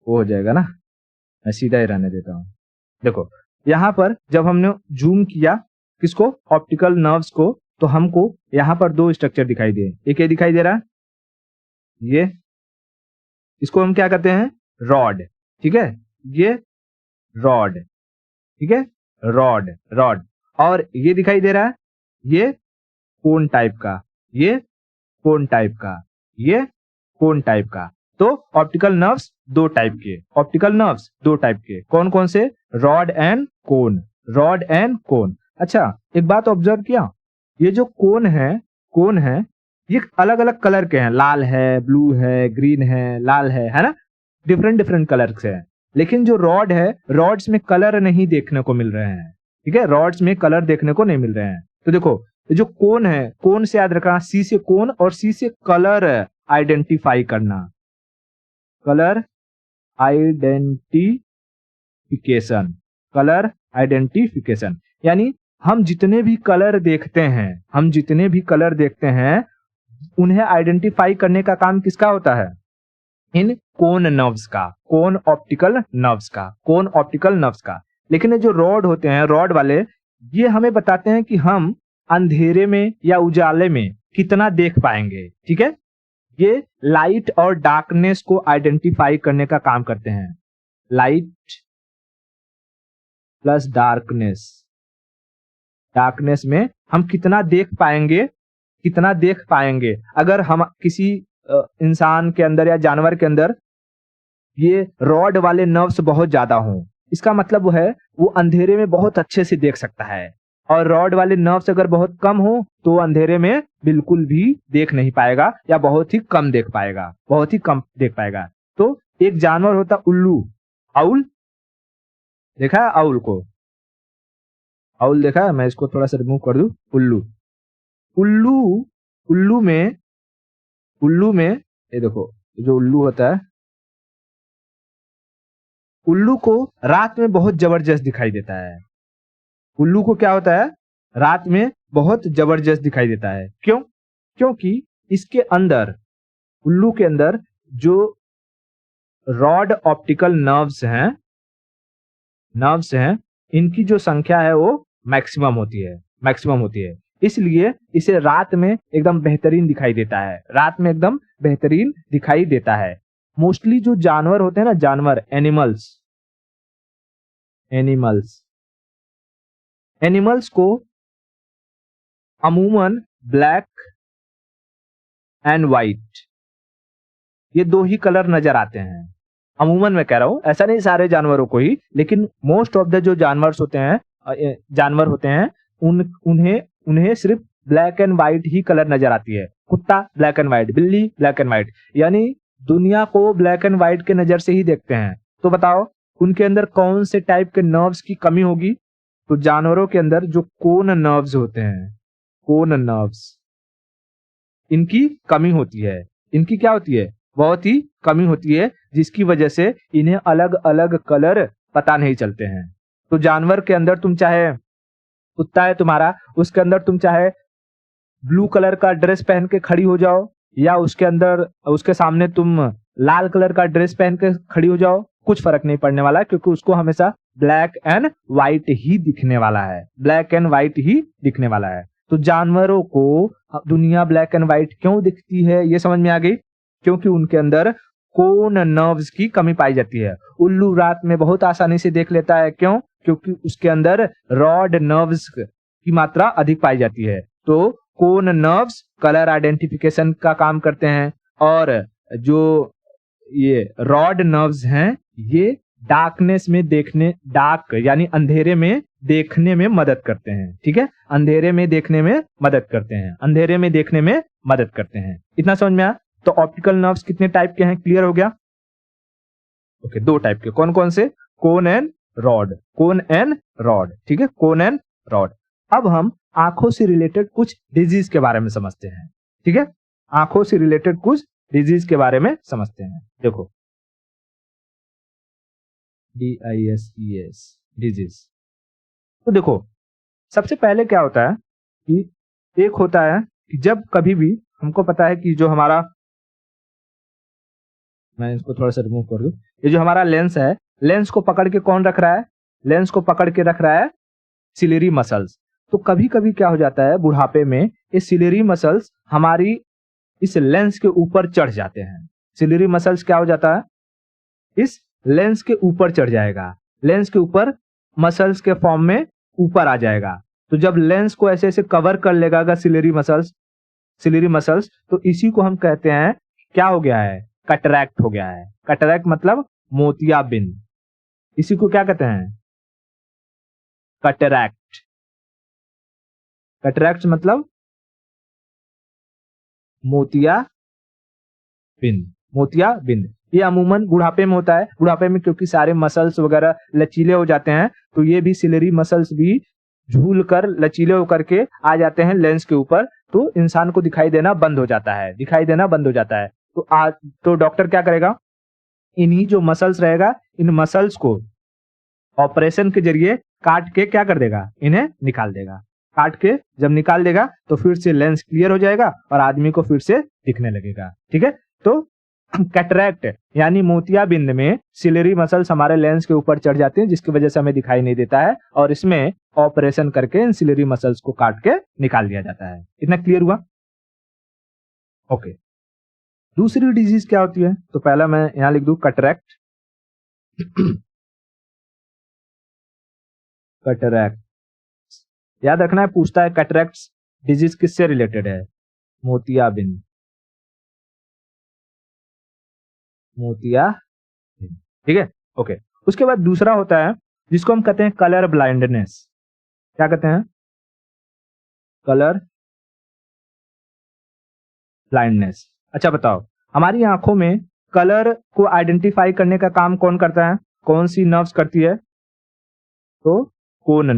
वो हो जाएगा ना, मैं सीधा ही रहने देता हूं। देखो, यहां पर जब हमने जूम किया किसको? ऑप्टिकल नर्व्स को, तो हमको यहां पर दो स्ट्रक्चर दिखाई दिए। एक ये दिखाई दे रहा है, ये, इसको हम क्या कहते हैं? रॉड। ठीक है, ये रॉड। ठीक है, रॉड। और ये दिखाई दे रहा है, ये कोन टाइप का, ये कोन टाइप का। तो ऑप्टिकल नर्व्स दो टाइप के, कौन कौन से? रॉड एंड कोन। अच्छा, एक बात ऑब्जर्व किया, ये जो कोन है ये अलग अलग कलर के हैं, लाल है, ब्लू है, ग्रीन है, लाल है ना, डिफरेंट कलर से है। लेकिन जो रॉड है, रॉड्स में कलर नहीं देखने को मिल रहे हैं। ठीक है, रॉड्स में कलर देखने को नहीं मिल रहे हैं। तो देखो, ये जो कोन है, कोन से याद रखना, सी से कोन और सी से कलर आइडेंटिफाई करना, कलर आइडेंटिफिकेशन। यानी हम जितने भी कलर देखते हैं उन्हें आइडेंटिफाई करने का काम किसका होता है? इन कोन ऑप्टिकल नर्व्स का। लेकिन ये जो रॉड होते हैं, रॉड वाले, ये हमें बताते हैं कि हम अंधेरे में या उजाले में कितना देख पाएंगे। ठीक है, ये लाइट और डार्कनेस को आइडेंटिफाई करने का काम करते हैं। लाइट प्लस डार्कनेस में हम कितना देख पाएंगे। अगर हम किसी इंसान के अंदर या जानवर के अंदर ये रॉड वाले नर्व्स बहुत ज्यादा हों, इसका मतलब है वो अंधेरे में बहुत अच्छे से देख सकता है। और रॉड वाले नर्व्स अगर बहुत कम हो तो वो अंधेरे में बिल्कुल भी देख नहीं पाएगा या बहुत ही कम देख पाएगा। तो एक जानवर होता उल्लू, आउल देखा है? आउल देखा है? मैं इसको थोड़ा सा रिमूव कर दूं। उल्लू में ये देखो, जो उल्लू होता है, उल्लू को रात में बहुत जबरदस्त दिखाई देता है। उल्लू को क्या होता है? रात में बहुत जबरदस्त दिखाई देता है। क्यों? क्योंकि इसके अंदर, उल्लू के अंदर जो रॉड ऑप्टिकल नर्व्स हैं, इनकी जो संख्या है वो मैक्सिमम होती है। इसलिए इसे रात में एकदम बेहतरीन दिखाई देता है, रात में एकदम बेहतरीन दिखाई देता है। मोस्टली जो जानवर होते हैं ना, जानवर, एनिमल्स को अमूमन ब्लैक एंड व्हाइट, ये दो ही कलर नजर आते हैं। अमूमन मैं कह रहा हूं, ऐसा नहीं सारे जानवरों को ही, लेकिन मोस्ट ऑफ द जो जानवर होते हैं उन्हें सिर्फ black and white he colour नजर आती है। कुत्ता ब्लैक एंड व्हाइट, बिल्ली ब्लैक एंड व्हाइट, यानी दुनिया को ब्लैक एंड व्हाइट के नजर से ही देखते हैं। तो बताओ उनके अंदर कौन से टाइप के नर्व्स की कमी होगी? तो जानवरों के अंदर जो कोन नर्व्स होते हैं, कोन नर्व्स, इनकी कमी होती है। इनकी क्या होती है? बहुत ही कमी होती है, जिसकी वजह से इन्हें अलग अलग कलर पता नहीं चलते हैं। तो जानवर के अंदर तुम चाहे कुत्ता है तुम्हारा, उसके अंदर तुम चाहे ब्लू कलर का ड्रेस पहन के खड़ी हो जाओ, या उसके सामने तुम लाल कलर का ड्रेस पहन के खड़ी हो जाओ, कुछ फर्क नहीं पड़ने वाला है, क्योंकि उसको हमेशा ब्लैक एंड व्हाइट ही दिखने वाला है, ब्लैक एंड व्हाइट ही दिखने वाला है। तो जानवरों को दुनिया ब्लैक एंड व्हाइट क्यों दिखती है, ये समझ में आ गई? क्योंकि उनके अंदर कोन नर्व्स की कमी पाई जाती है। उल्लू रात में बहुत आसानी से देख लेता है, क्यों? क्योंकि उसके अंदर रॉड नर्व्स की मात्रा अधिक पाई जाती है। तो कोन नर्व्स कलर आइडेंटिफिकेशन का काम करते हैं, और जो ये रॉड नर्व्स हैं ये डार्कनेस में डार्क यानी अंधेरे में देखने में मदद करते हैं। ठीक है, अंधेरे में देखने में मदद करते हैं, इतना समझ में आया? तो ऑप्टिकल नर्व्स कितने टाइप के हैं, क्लियर हो गया? ओके, दो टाइप के, कौन कौन से? कोन एंड रॉड, ठीक है, कोन एंड रॉड। अब हम आंखों से रिलेटेड कुछ डिजीज के बारे में समझते हैं। ठीक है, आंखों से रिलेटेड कुछ डिजीज के बारे में समझते हैं। देखो, DISES, डिजीज। तो देखो, सबसे पहले क्या होता है कि एक होता है कि जब कभी भी हमको पता है कि जो हमारा, मैं इसको थोड़ा सा रिमूव कर दूं, ये जो हमारा लेंस है, लेंस को पकड़ के कौन रख रहा है? लेंस को पकड़ के रख रहा है सिलेरी मसल्स। तो कभी कभी क्या हो जाता है, बुढ़ापे में ये सिलेरी मसल्स हमारी इस लेंस के ऊपर चढ़ जाते हैं। सिलेरी मसल्स क्या हो जाता है, इस लेंस के ऊपर चढ़ जाएगा, लेंस के ऊपर मसल्स के फॉर्म में ऊपर आ जाएगा। तो जब लेंस को ऐसे ऐसे कवर कर लेगा सिलेरी मसल्स, तो इसी को हम कहते हैं, क्या हो गया है? कैटरैक्ट हो गया है। कैटरैक्ट मतलब मोतियाबिंद, इसी को क्या कहते हैं? कैटरैक्ट। कैटरैक्ट मतलब मोतियाबिंद। ये अमूमन बुढ़ापे में होता है। बुढ़ापे में क्योंकि सारे मसल्स वगैरह लचीले हो जाते हैं, तो ये भी सिलेरी मसल्स भी झूल कर लचीले होकर के आ जाते हैं लेंस के ऊपर, तो इंसान को दिखाई देना बंद हो जाता है। तो डॉक्टर क्या करेगा, इन्हीं जो मसल्स रहेगा, इन मसल्स को ऑपरेशन के जरिए काट के क्या कर देगा, इन्हें निकाल देगा। काट के जब निकाल देगा तो फिर से लेंस क्लियर हो जाएगा और आदमी को फिर से दिखने लगेगा। ठीक है, तो कैटरैक्ट यानी मोतियाबिंद में सिलेरी मसल्स हमारे लेंस के ऊपर चढ़ जाते हैं, जिसकी वजह से हमें दिखाई नहीं देता है, और इसमें ऑपरेशन करके इन सिलेरी मसल्स को काट के निकाल दिया जाता है। इतना क्लियर हुआ? ओके, दूसरी डिजीज क्या होती है? तो पहला मैं यहां लिख दूं कैटरैक्ट। कैटरैक्ट याद रखना है, पूछता है कैटरैक्ट डिजीज किससे रिलेटेड है? मोतियाबिंद। ठीक है, ओके। उसके बाद दूसरा होता है जिसको हम कहते हैं कलर ब्लाइंडनेस। क्या कहते हैं? Colour blindness. अच्छा बताओ, हमारी आंखों में कलर को आइडेंटिफाई करने का काम कौन करता है? कौन सी नर्व्स करती है? तो कोन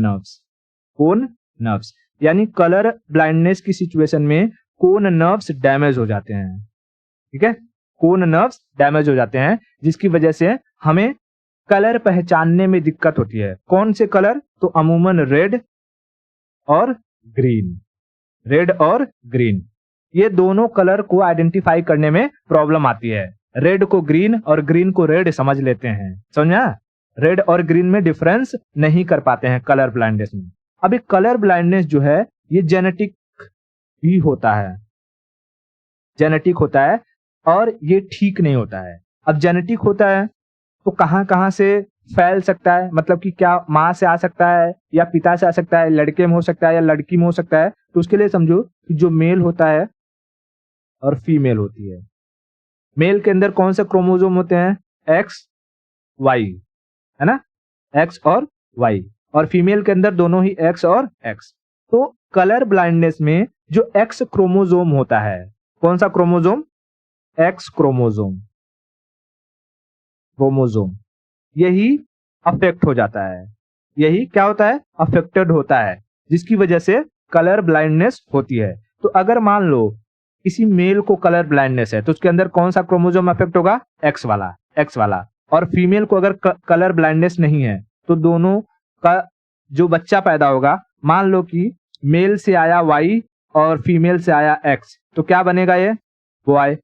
नर्व्स, यानी कलर ब्लाइंडनेस की सिचुएशन में कोन नर्व्स डैमेज हो जाते हैं। ठीक है, कोन नर्व्स डैमेज हो जाते हैं, जिसकी वजह से हमें कलर पहचानने में दिक्कत होती है। कौन से कलर? तो अमूमन रेड और ग्रीन, ये दोनों कलर को आइडेंटिफाई करने में प्रॉब्लम आती है। रेड को ग्रीन और ग्रीन को रेड समझ लेते हैं, समझा? रेड और ग्रीन में डिफरेंस नहीं कर पाते हैं कलर ब्लाइंडनेस में। अब कलर ब्लाइंडनेस जो है ये जेनेटिक भी होता है, जेनेटिक होता है और ये ठीक नहीं होता है। अब जेनेटिक होता है तो कहाँ कहाँ से फैल सकता है, मतलब कि क्या माँ से आ सकता है या पिता से आ सकता है, लड़के में हो सकता है या लड़की में हो सकता है। तो उसके लिए समझो कि जो मेल होता है और फीमेल होती है, मेल के अंदर कौन से क्रोमोसोम होते हैं, एक्स वाई, है ना, एक्स और वाई, और फीमेल के अंदर दोनों ही एक्स और एक्स। तो कलर ब्लाइंडनेस में जो एक्स क्रोमोसोम होता है, कौन सा क्रोमोसोम, एक्स क्रोमोसोम, क्रोमोसोम यही अफेक्ट हो जाता है, यही क्या होता है, अफेक्टेड होता है, जिसकी वजह से कलर ब्लाइंडनेस होती है। तो अगर मान लो किसी मेल को कलर ब्लाइंडनेस है तो उसके अंदर कौन सा क्रोमोसोम अफेक्ट होगा, एक्स वाला, एक्स वाला। और फीमेल को अगर कलर ब्लाइंडनेस नहीं है तो दोनों का जो बच्चा पैदा होगा, मान लो कि मेल से आया वाई और फीमेल से आया एक्स, तो क्या बनेगा, ये बॉय।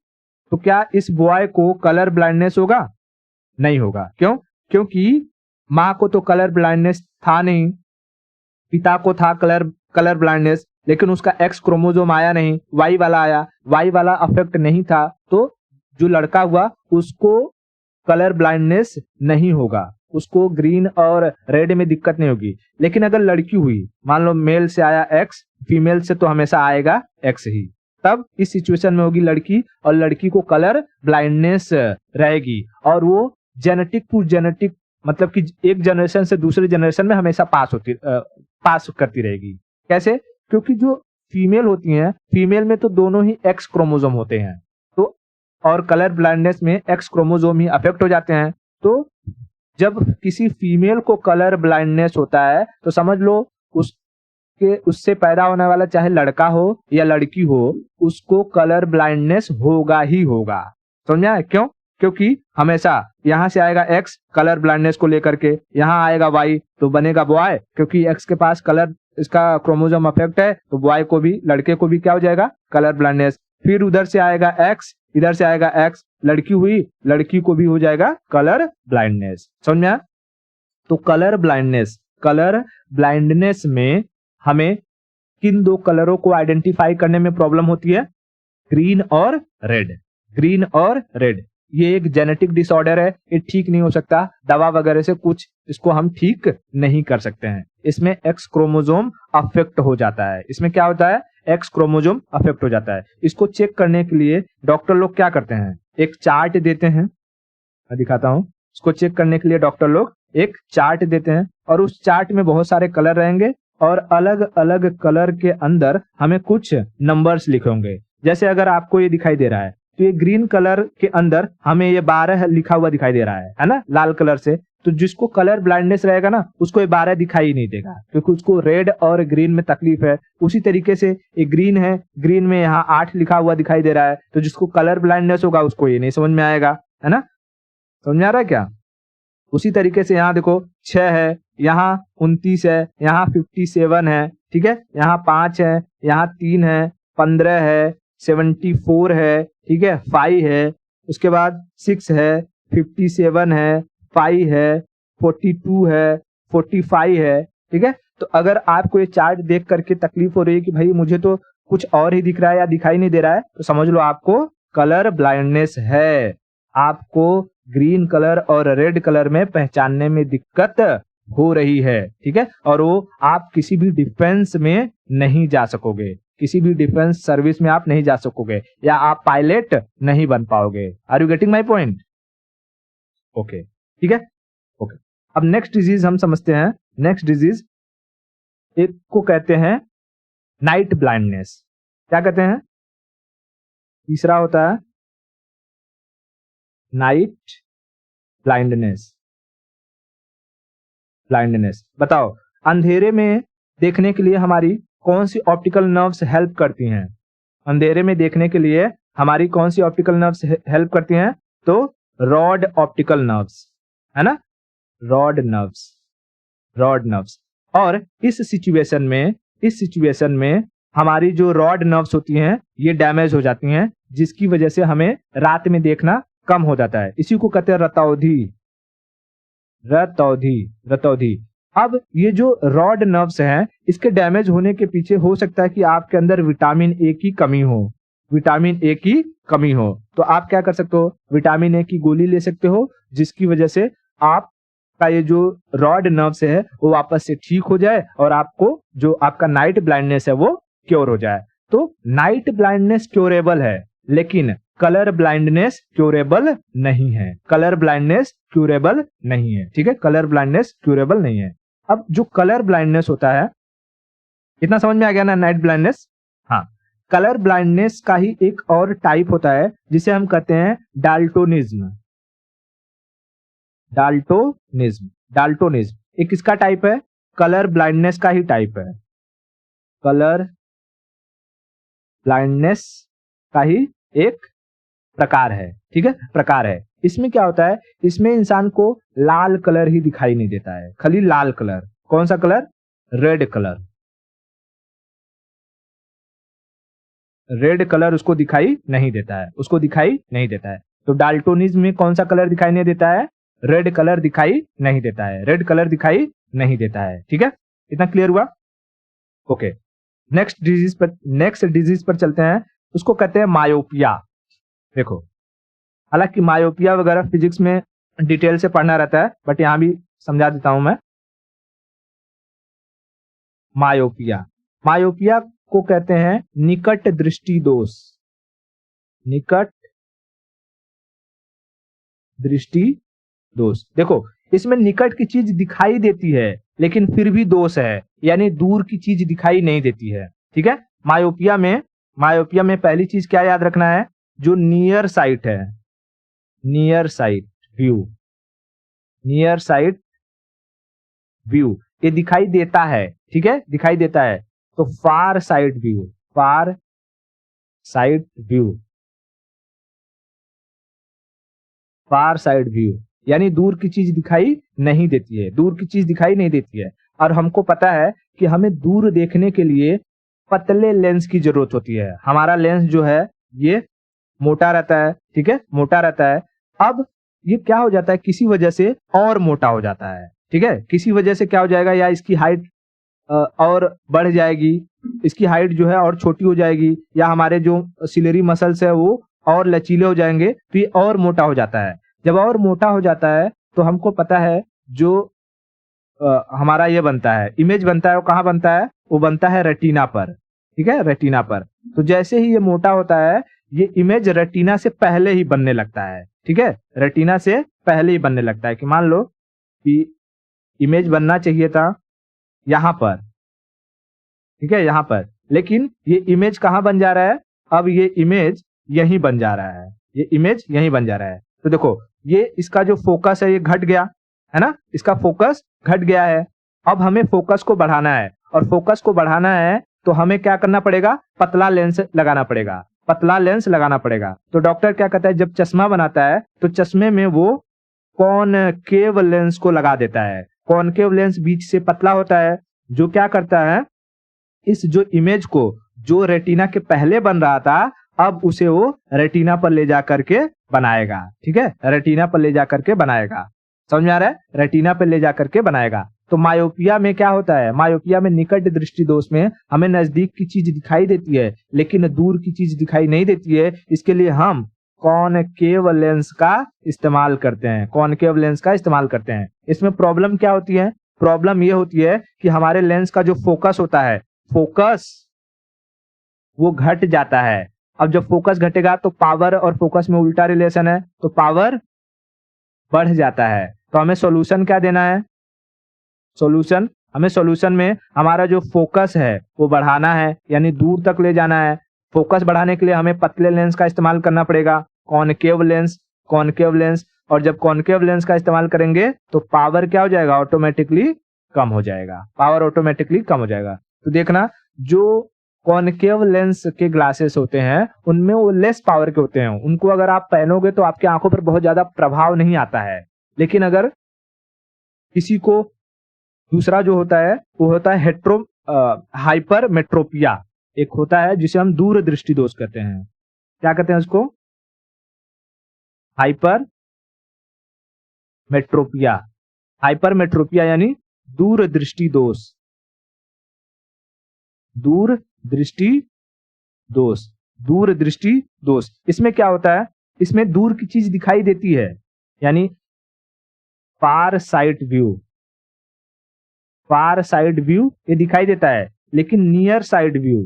तो क्या इस बॉय को कलर ब्लाइंडनेस होगा, नहीं होगा। क्यों, क्योंकि माँ को तो कलर ब्लाइंडनेस था नहीं, पिता को था कलर ब्लाइंडनेस, लेकिन उसका एक्स क्रोमोसोम आया नहीं, वाई वाला आया, वाई वाला अफेक्ट नहीं था, तो जो लड़का हुआ उसको कलर ब्लाइंडनेस नहीं होगा, उसको ग्रीन और रेड में दिक्कत नहीं होगी। लेकिन अगर लड़की हुई, मान लो मेल से आया एक्स, फीमेल से तो हमेशा आएगा एक्स ही, तब इस सिचुएशन में होगी लड़की, और लड़की को कलर ब्लाइंडनेस रहेगी, और वो जेनेटिक टू जेनेटिक, मतलब कि एक जनरेशन से दूसरे जनरेशन में हमेशा पास करती रहेगी। कैसे, क्योंकि जो फीमेल होती हैं, फीमेल में तो दोनों ही एक्स क्रोमोसोम होते हैं, तो और कलर ब्लाइंडनेस में एक्स क्रोमोसोम ही अफेक्ट हो जाते हैं। तो जब किसी फीमेल को कलर ब्लाइंडनेस होता है तो समझ लो उससे पैदा होने वाला चाहे लड़का हो या लड़की हो, उसको कलर ब्लाइंडनेस होगा ही होगा। समझा है, क्यों, क्योंकि हमेशा यहाँ से आएगा एक्स कलर ब्लाइंडनेस को लेकर के, यहाँ आएगा वाई तो बनेगा बॉय, क्योंकि एक्स के पास कलर, इसका क्रोमोसोम अफेक्ट है, तो बॉय को भी, लड़के को भी क्या हो जाएगा, कलर ब्लाइंडनेस। फिर उधर से आएगा एक्स, इधर से आएगा एक्स, लड़की हुई, लड़की को भी हो जाएगा कलर ब्लाइंडनेस। समझ में आया? तो कलर ब्लाइंडनेस में हमें किन दो कलरों को आइडेंटिफाई करने में प्रॉब्लम होती है, ग्रीन और रेड, ग्रीन और रेड। ये एक जेनेटिक डिसऑर्डर है, ये ठीक नहीं हो सकता, दवा वगैरह से कुछ इसको हम ठीक नहीं कर सकते हैं। इसमें एक्स क्रोमोसोम अफेक्ट हो जाता है, इसमें क्या होता है, एक्स क्रोमोसोम अफेक्ट हो जाता है। इसको चेक करने के लिए डॉक्टर लोग क्या करते हैं, एक चार्ट देते हैं, मैं दिखाता हूं। इसको चेक करने के लिए डॉक्टर लोग एक चार्ट देते हैं, और उस चार्ट में बहुत सारे कलर रहेंगे, और अलग अलग कलर के अंदर हमें कुछ नंबर्स लिखे होंगे। जैसे अगर आपको ये दिखाई दे रहा है, तो ये ग्रीन कलर के अंदर हमें ये 12 लिखा हुआ दिखाई दे रहा है ना, लाल कलर से। तो जिसको कलर ब्लाइंडनेस रहेगा ना, उसको ये 12 दिखाई नहीं देगा, क्योंकि उसको रेड और ग्रीन में तकलीफ है। उसी तरीके से ये ग्रीन है, ग्रीन में यहाँ 8 लिखा हुआ दिखाई दे रहा है, तो जिसको कलर ब्लाइंडनेस होगा उसको ये नहीं समझ में आएगा, है ना, समझ में आ रहा है क्या। उसी तरीके से यहाँ देखो 6 है, यहाँ 29 है, यहाँ 57 है, ठीक है, यहाँ 5 है, यहाँ 3 है, 15 है, 74 है, ठीक है, 5 है, उसके बाद 6 है, 57 है, 5 है, 42 है, 45 है, ठीक है। तो अगर आपको ये चार्ट देख करके तकलीफ हो रही है कि भाई मुझे तो कुछ और ही दिख रहा है या दिखाई नहीं दे रहा है, तो समझ लो आपको कलर ब्लाइंडनेस है, आपको ग्रीन कलर और रेड कलर में पहचानने में दिक्कत हो रही है, ठीक है। और वो आप किसी भी डिफेंस में नहीं जा सकोगे, किसी भी डिफेंस सर्विस में आप नहीं जा सकोगे, या आप पायलट नहीं बन पाओगे। Are you getting my point? Okay, ठीक है, ओके। अब नेक्स्ट डिजीज हम समझते हैं। नेक्स्ट डिजीज एक को कहते हैं नाइट ब्लाइंडनेस। क्या कहते हैं? तीसरा होता है नाइट ब्लाइंडनेस। ब्लाइंडनेस, बताओ अंधेरे में देखने के लिए हमारी कौन सी ऑप्टिकल नर्व्स हेल्प करती हैं? अंधेरे में देखने के लिए हमारी कौन सी ऑप्टिकल नर्व्स हेल्प करती हैं? तो रॉड ऑप्टिकल नर्व्स, है ना, रॉड नर्व्स, रॉड नर्व्स। और इस सिचुएशन में हमारी जो रॉड नर्व्स होती हैं ये डैमेज हो जाती हैं, जिसकी वजह से हमें रात में देखना कम हो जाता है। इसी को कहते हैं रतौंधी, रतौंधी, रतौंधी। अब ये जो रॉड नर्व्स हैं, इसके डैमेज होने के पीछे हो सकता है कि आपके अंदर विटामिन ए की कमी हो, विटामिन ए की कमी हो। तो आप क्या कर सकते हो, विटामिन ए की गोली ले सकते हो, जिसकी वजह से आपका ये जो रॉड नर्व्स है वो वापस से ठीक हो जाए और आपको जो आपका नाइट ब्लाइंडनेस है वो क्योर हो जाए। तो नाइट ब्लाइंडनेस क्योरेबल है, लेकिन कलर ब्लाइंडनेस क्योरेबल नहीं है। कलर ब्लाइंडनेस क्योरेबल नहीं है, ठीक है, कलर ब्लाइंडनेस क्योरेबल नहीं है। अब जो कलर ब्लाइंडनेस होता है, इतना समझ में आ गया ना, नाइट ब्लाइंडनेस। हाँ, कलर ब्लाइंडनेस का ही एक और टाइप होता है जिसे हम कहते हैं डाल्टोनिज्म। डाल्टोनिज्म, डाल्टोनिज्म एक किसका टाइप है, कलर ब्लाइंडनेस का ही टाइप है। कलर ब्लाइंडनेस का ही एक प्रकार है, ठीक है, प्रकार है। इसमें क्या होता है, इसमें इंसान को लाल कलर ही दिखाई नहीं देता है, खाली लाल कलर। कौन सा colour, red colour. Red colour उसको दिखाई नहीं देता है, उसको दिखाई नहीं देता है। तो डाल्टोनिज्म में कौन सा कलर दिखाई नहीं देता है, रेड कलर दिखाई नहीं देता है, रेड कलर दिखाई नहीं देता है, ठीक है, इतना क्लियर हुआ। ओके, नेक्स्ट डिजीज पर चलते हैं, उसको कहते हैं मायोपिया। देखो, हालांकि मायोपिया वगैरह फिजिक्स में डिटेल से पढ़ना रहता है, बट यहां भी समझा देता हूं मैं। मायोपिया, मायोपिया को कहते हैं निकट दृष्टि दोष। निकट दृष्टि दोष। देखो, इसमें निकट की चीज दिखाई देती है लेकिन फिर भी दोष है, यानी दूर की चीज दिखाई नहीं देती है, ठीक है। मायोपिया में पहली चीज क्या याद रखना है, जो नियर साइट है, near site view, near site view ये दिखाई देता है, ठीक है, दिखाई देता है। तो फार साइड व्यू, फार साइड व्यू, फार साइड व्यू यानी दूर की चीज दिखाई नहीं देती है, दूर की चीज दिखाई नहीं देती है। और हमको पता है कि हमें दूर देखने के लिए पतले लेंस की जरूरत होती है। हमारा लेंस जो है ये मोटा रहता है, ठीक है, मोटा रहता है। अब ये क्या हो जाता है, किसी वजह से और मोटा हो जाता है, ठीक है, किसी वजह से क्या हो जाएगा, या इसकी हाइट और बढ़ जाएगी, इसकी हाइट जो है और छोटी हो जाएगी, या हमारे जो सिलेरी मसल्स है वो और लचीले हो जाएंगे, तो ये और मोटा हो जाता है। जब और मोटा हो जाता है तो हमको पता है जो हमारा ये बनता है, इमेज बनता है, वो कहाँ बनता है, वो बनता है रेटिना पर, ठीक है, रेटिना पर। तो जैसे ही ये मोटा होता है, ये इमेज रेटिना से पहले ही बनने लगता है, ठीक है, रेटिना से पहले ही बनने लगता है। कि मान लो कि इमेज बनना चाहिए था यहां पर, ठीक है, यहां पर, लेकिन ये इमेज कहां बन जा रहा है, अब ये इमेज यहीं बन जा रहा है, ये इमेज यहीं बन जा रहा है। तो देखो, ये इसका जो फोकस है ये घट गया है ना, इसका फोकस घट गया है। अब हमें फोकस को बढ़ाना है, और फोकस को बढ़ाना है तो हमें क्या करना पड़ेगा, पतला लेंस लगाना पड़ेगा, पतला लेंस लगाना पड़ेगा। तो डॉक्टर क्या कहता है, जब चश्मा बनाता है तो चश्मे में वो कॉनकेव लेंस को लगा देता है। कॉनकेव लेंस बीच से पतला होता है, जो क्या करता है, इस जो इमेज को जो रेटिना के पहले बन रहा था, अब उसे वो रेटिना पर ले जा करके बनाएगा, ठीक है, रेटिना पर ले जा करके बनाएगा। समझ में आ रहा है, रेटिना पर ले जा करके बनाएगा। तो मायोपिया में क्या होता है, मायोपिया में निकट दृष्टि दोष में हमें नजदीक की चीज दिखाई देती है लेकिन दूर की चीज दिखाई नहीं देती है। इसके लिए हम कॉनकेव लेंस का इस्तेमाल करते हैं, कॉनकेव लेंस का इस्तेमाल करते हैं। इसमें प्रॉब्लम क्या होती है, प्रॉब्लम ये होती है कि हमारे लेंस का जो फोकस होता है, फोकस वो घट जाता है। अब जब फोकस घटेगा तो पावर और फोकस में उल्टा रिलेशन है, तो पावर बढ़ जाता है। तो हमें सॉल्यूशन क्या देना है, सॉल्यूशन, हमें सॉल्यूशन में हमारा जो फोकस है वो बढ़ाना है, यानी दूर तक ले जाना है। फोकस बढ़ाने के लिए हमें पतले लेंस का इस्तेमाल करना पड़ेगा, कॉनकेव लेंस, कॉनकेव लेंस। और जब कॉनकेव लेंस का इस्तेमाल करेंगे तो पावर क्या हो जाएगा, ऑटोमेटिकली कम हो जाएगा, पावर ऑटोमेटिकली कम हो जाएगा। तो देखना, जो कॉनकेव लेंस के ग्लासेस होते हैं उनमें वो लेस पावर के होते हैं, उनको अगर आप पहनोगे तो आपकी आंखों पर बहुत ज्यादा प्रभाव नहीं आता है। लेकिन अगर किसी को दूसरा जो होता है वो होता है हाइपरमेट्रोपिया, एक होता है जिसे हम दूर दृष्टि दोष कहते हैं। क्या कहते हैं उसको, हाइपरमेट्रोपिया। हाइपरमेट्रोपिया यानी दूरदृष्टि दोष, दूरदृष्टि दोष, दूरदृष्टि दोष। इसमें क्या होता है, इसमें दूर की चीज दिखाई देती है, यानी फार साइड व्यू, फार साइड व्यू ये दिखाई देता है, लेकिन near side view,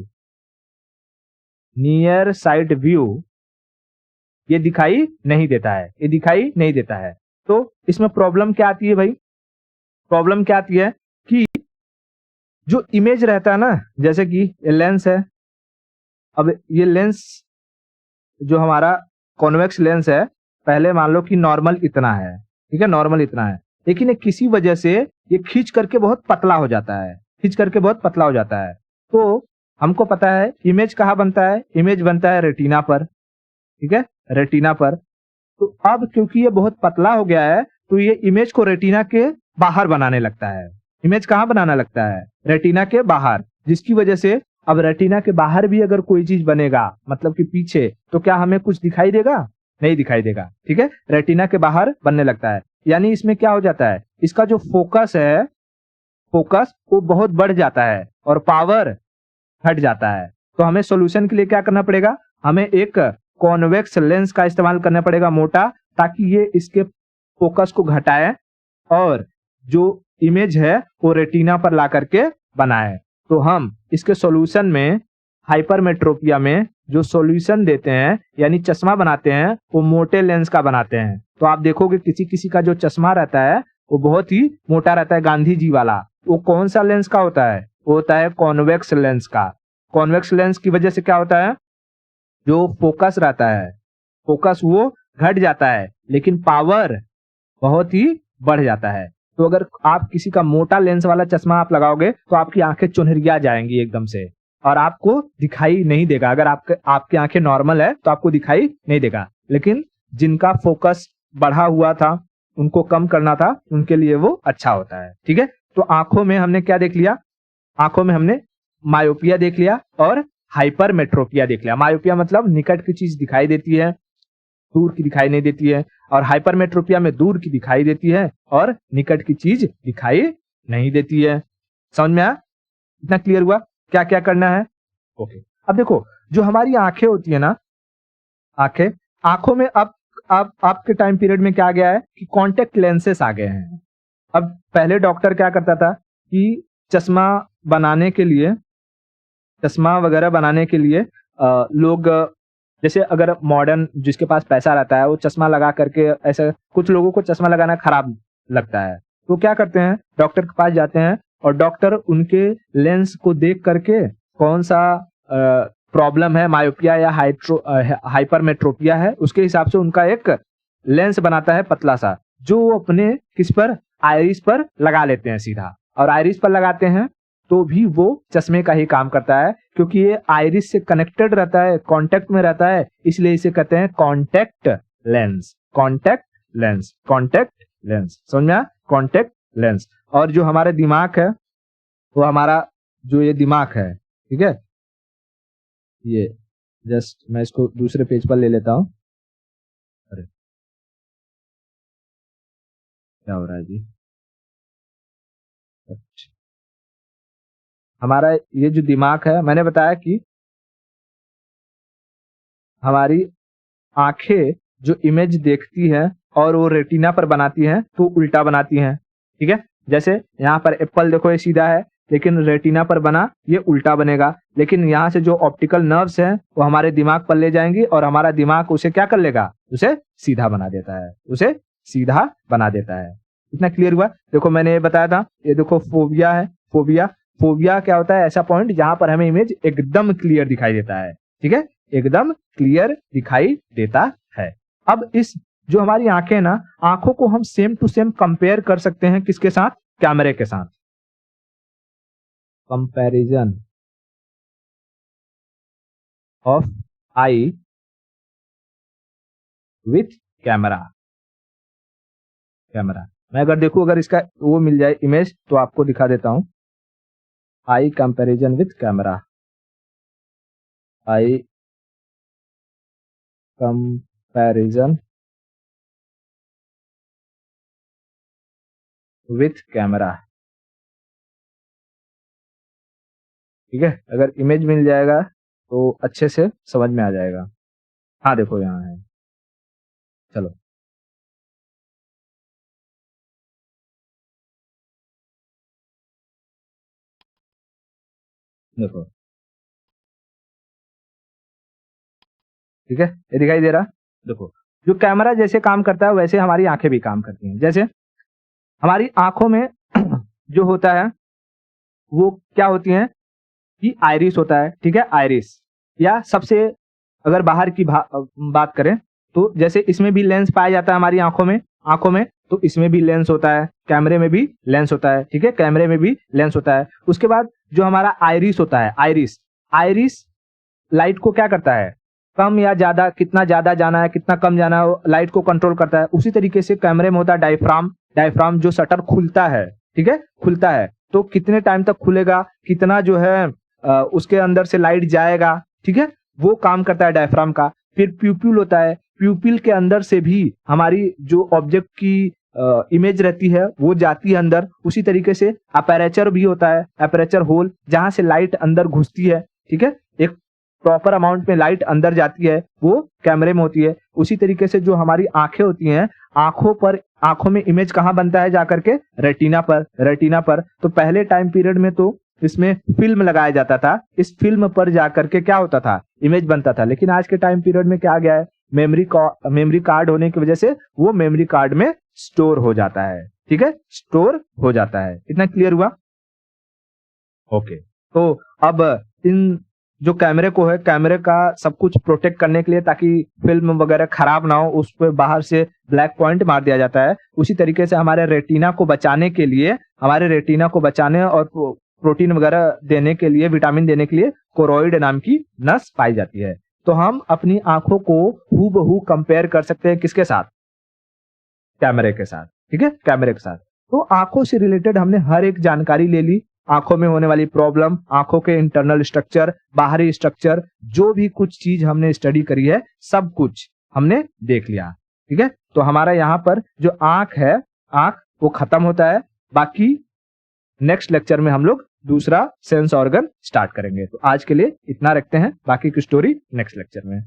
near side view ये दिखाई नहीं देता है, ये दिखाई नहीं देता है। तो इसमें प्रॉब्लम क्या आती है भाई, प्रॉब्लम क्या आती है कि जो इमेज रहता है ना, जैसे कि ये लेंस है, अब ये लेंस जो हमारा कॉन्वेक्स लेंस है, पहले मान लो कि नॉर्मल इतना है, ठीक है, नॉर्मल इतना है, लेकिन किसी वजह से ये खींच करके बहुत पतला हो जाता है, खींच करके बहुत पतला हो जाता है। तो हमको पता है इमेज कहाँ बनता है, इमेज बनता है रेटिना पर, ठीक है, रेटिना पर। तो अब क्योंकि ये बहुत पतला हो गया है, तो ये इमेज को रेटिना के बाहर बनाने लगता है। इमेज कहाँ बनाना लगता है, रेटिना के बाहर, जिसकी वजह से अब रेटिना के बाहर भी अगर कोई चीज बनेगा, मतलब कि पीछे, तो क्या हमें कुछ दिखाई देगा, नहीं दिखाई देगा, ठीक है, रेटिना के बाहर बनने लगता है। यानी इसमें क्या हो जाता है, इसका जो फोकस है, फोकस वो बहुत बढ़ जाता है और पावर हट जाता है। तो हमें सॉल्यूशन के लिए क्या करना पड़ेगा, हमें एक कॉन्वेक्स लेंस का इस्तेमाल करना पड़ेगा मोटा, ताकि ये इसके फोकस को घटाए और जो इमेज है वो रेटिना पर ला करके बनाए। तो हम इसके सॉल्यूशन में, हाइपरमेट्रोपिया में जो सॉल्यूशन देते हैं, यानी चश्मा बनाते हैं, वो मोटे लेंस का बनाते हैं। तो आप देखोगे किसी किसी का जो चश्मा रहता है वो बहुत ही मोटा रहता है, गांधी जी वाला, वो कौन सा लेंस का होता है, वो होता है कॉन्वेक्स लेंस का। कॉन्वेक्स लेंस की वजह से क्या होता है, जो फोकस रहता है, फोकस वो घट जाता है, लेकिन पावर बहुत ही बढ़ जाता है। तो अगर आप किसी का मोटा लेंस वाला चश्मा आप लगाओगे तो आपकी आंखें चुनहरिया जाएंगी एकदम से, और आपको दिखाई नहीं देगा। अगर आपकी आंखें नॉर्मल है तो आपको दिखाई नहीं देगा, लेकिन जिनका फोकस बढ़ा हुआ था, उनको कम करना था, उनके लिए वो अच्छा होता है, ठीक है। तो आंखों में हमने क्या देख लिया, आंखों में हमने मायोपिया देख लिया और हाइपरमेट्रोपिया देख लिया। मायोपिया मतलब निकट की चीज दिखाई देती है, दूर की दिखाई नहीं देती है, और हाइपरमेट्रोपिया में दूर की दिखाई देती है और निकट की चीज दिखाई नहीं देती है। समझ में आया, इतना क्लियर हुआ क्या क्या करना है। ओके, अब देखो जो हमारी आंखें होती है ना, आंखें, आंखों में अब आपके टाइम पीरियड में क्या आ गया है कि कॉन्टेक्ट लेंसेस आ गए हैं। अब पहले डॉक्टर क्या करता था कि चश्मा बनाने के लिए, चश्मा वगैरह बनाने के लिए लोग, जैसे अगर मॉडर्न जिसके पास पैसा रहता है वो चश्मा लगा करके, ऐसा कुछ लोगों को चश्मा लगाना खराब लगता है, तो क्या करते हैं, डॉक्टर के पास जाते हैं और डॉक्टर उनके लेंस को देख करके कौन सा प्रॉब्लम है, मायोपिया या हाइपरमेट्रोपिया है, उसके हिसाब से उनका एक लेंस बनाता है पतला सा, जो वो अपने किस पर, आइरिस पर लगा लेते हैं सीधा। और आइरिस पर लगाते हैं तो भी वो चश्मे का ही काम करता है, क्योंकि ये आइरिस से कनेक्टेड रहता है, कांटेक्ट में रहता है, इसलिए इसे कहते हैं contact lens, contact lens, contact lens. समझ में आया, कॉन्टेक्ट लेंस। और जो हमारा दिमाग है, वो हमारा जो ये दिमाग है, ठीक है, ये जस्ट मैं इसको दूसरे पेज पर ले लेता हूं। अरे क्या हो रहा है जी, अच्छा, हमारा ये जो दिमाग है, मैंने बताया कि हमारी आंखें जो इमेज देखती है और वो रेटिना पर बनाती हैं, तो उल्टा बनाती हैं, ठीक है। जैसे यहाँ पर एप्पल देखो, ये सीधा है, लेकिन रेटिना पर बना ये उल्टा बनेगा। लेकिन यहाँ से जो ऑप्टिकल नर्व्स हैं वो हमारे दिमाग पर ले जाएंगी और हमारा दिमाग उसे क्या कर लेगा, उसे सीधा बना देता है, उसे सीधा बना देता है। इतना क्लियर हुआ। देखो मैंने ये बताया था, ये देखो फोबिया है, फोबिया, फोबिया क्या होता है, ऐसा पॉइंट जहां पर हमें इमेज एकदम क्लियर दिखाई देता है, ठीक है, एकदम क्लियर दिखाई देता है। अब इस जो हमारी आंखें हैं ना, आंखों को हम सेम टू सेम कंपेयर कर सकते हैं किसके साथ, कैमरे के साथ। Comparison of I with camera, camera. मैं अगर देखूं, अगर इसका वो मिल जाए इमेज तो आपको दिखा देता हूं। Eye comparison with camera, eye comparison with camera. ठीक है, अगर इमेज मिल जाएगा तो अच्छे से समझ में आ जाएगा। हाँ देखो यहाँ है, चलो देखो, ठीक है, ये दिखाई दे रहा। देखो, जो कैमरा जैसे काम करता है वैसे हमारी आंखें भी काम करती हैं। जैसे हमारी आंखों में जो होता है वो क्या होती है कि आइरिस होता है, ठीक है, आइरिस। या सबसे अगर बाहर की बात करें तो जैसे इसमें भी लेंस पाया जाता है हमारी आंखों में तो इसमें भी लेंस होता है, कैमरे में भी लेंस होता है, ठीक है, कैमरे में भी लेंस होता है। उसके बाद जो हमारा आइरिस होता है, आइरिस आइरिस लाइट को क्या करता है, कम या ज्यादा, कितना ज्यादा जाना है कितना कम जाना है, वो लाइट को कंट्रोल करता है। उसी तरीके से कैमरे में होता है डायफ्राम, डायफ्राम जो शटर खुलता है, ठीक है, खुलता है तो कितने टाइम तक खुलेगा, कितना जो है उसके अंदर से लाइट जाएगा, ठीक है, वो काम करता है डायफ्राम का। फिर प्यूपिल होता है, प्यूपिल के अंदर से भी हमारी जो ऑब्जेक्ट की इमेज रहती है वो जाती है अंदर। उसी तरीके से अपेरेचर भी होता है, अपेरेचर होल, जहां से लाइट अंदर घुसती है, ठीक है, एक प्रॉपर अमाउंट में लाइट अंदर जाती है, वो कैमरे में होती है। उसी तरीके से जो हमारी आंखें होती हैं, आंखों में इमेज कहाँ बनता है जाकर के, रेटिना पर, रेटिना पर। तो पहले टाइम पीरियड में तो इसमें फिल्म लगाया जाता था, इस फिल्म पर जाकर के क्या होता था, इमेज बनता था। लेकिन आज के टाइम पीरियड में क्या आ गया है, मेमोरी कार्ड होने की वजह से वो मेमोरी कार्ड में स्टोर हो जाता है, ठीक है, स्टोर हो जाता है। इतना क्लियर हुआ? ओके, तो अब इन जो कैमरे को है, कैमरे का सब कुछ प्रोटेक्ट करने के लिए, ताकि फिल्म वगैरह खराब ना हो, उस पर बाहर से ब्लैक पॉइंट मार दिया जाता है। उसी तरीके से हमारे रेटिना को बचाने के लिए, हमारे रेटिना को बचाने और प्रोटीन वगैरह देने के लिए, विटामिन देने के लिए कोरोइड नाम की नस पाई जाती है। तो हम अपनी आंखों को हूबहू कंपेयर कर सकते हैं किसके साथ, कैमरे के साथ, ठीक है, कैमरे के साथ। तो आंखों से रिलेटेड हमने हर एक जानकारी ले ली, आंखों में होने वाली प्रॉब्लम, आंखों के इंटरनल स्ट्रक्चर, बाहरी स्ट्रक्चर, जो भी कुछ चीज हमने स्टडी करी है सब कुछ हमने देख लिया, ठीक है। तो हमारा यहाँ पर जो आंख है, आंख वो खत्म होता है। बाकी नेक्स्ट लेक्चर में हम लोग दूसरा सेंस ऑर्गन स्टार्ट करेंगे। तो आज के लिए इतना रखते हैं, बाकी की स्टोरी नेक्स्ट लेक्चर में।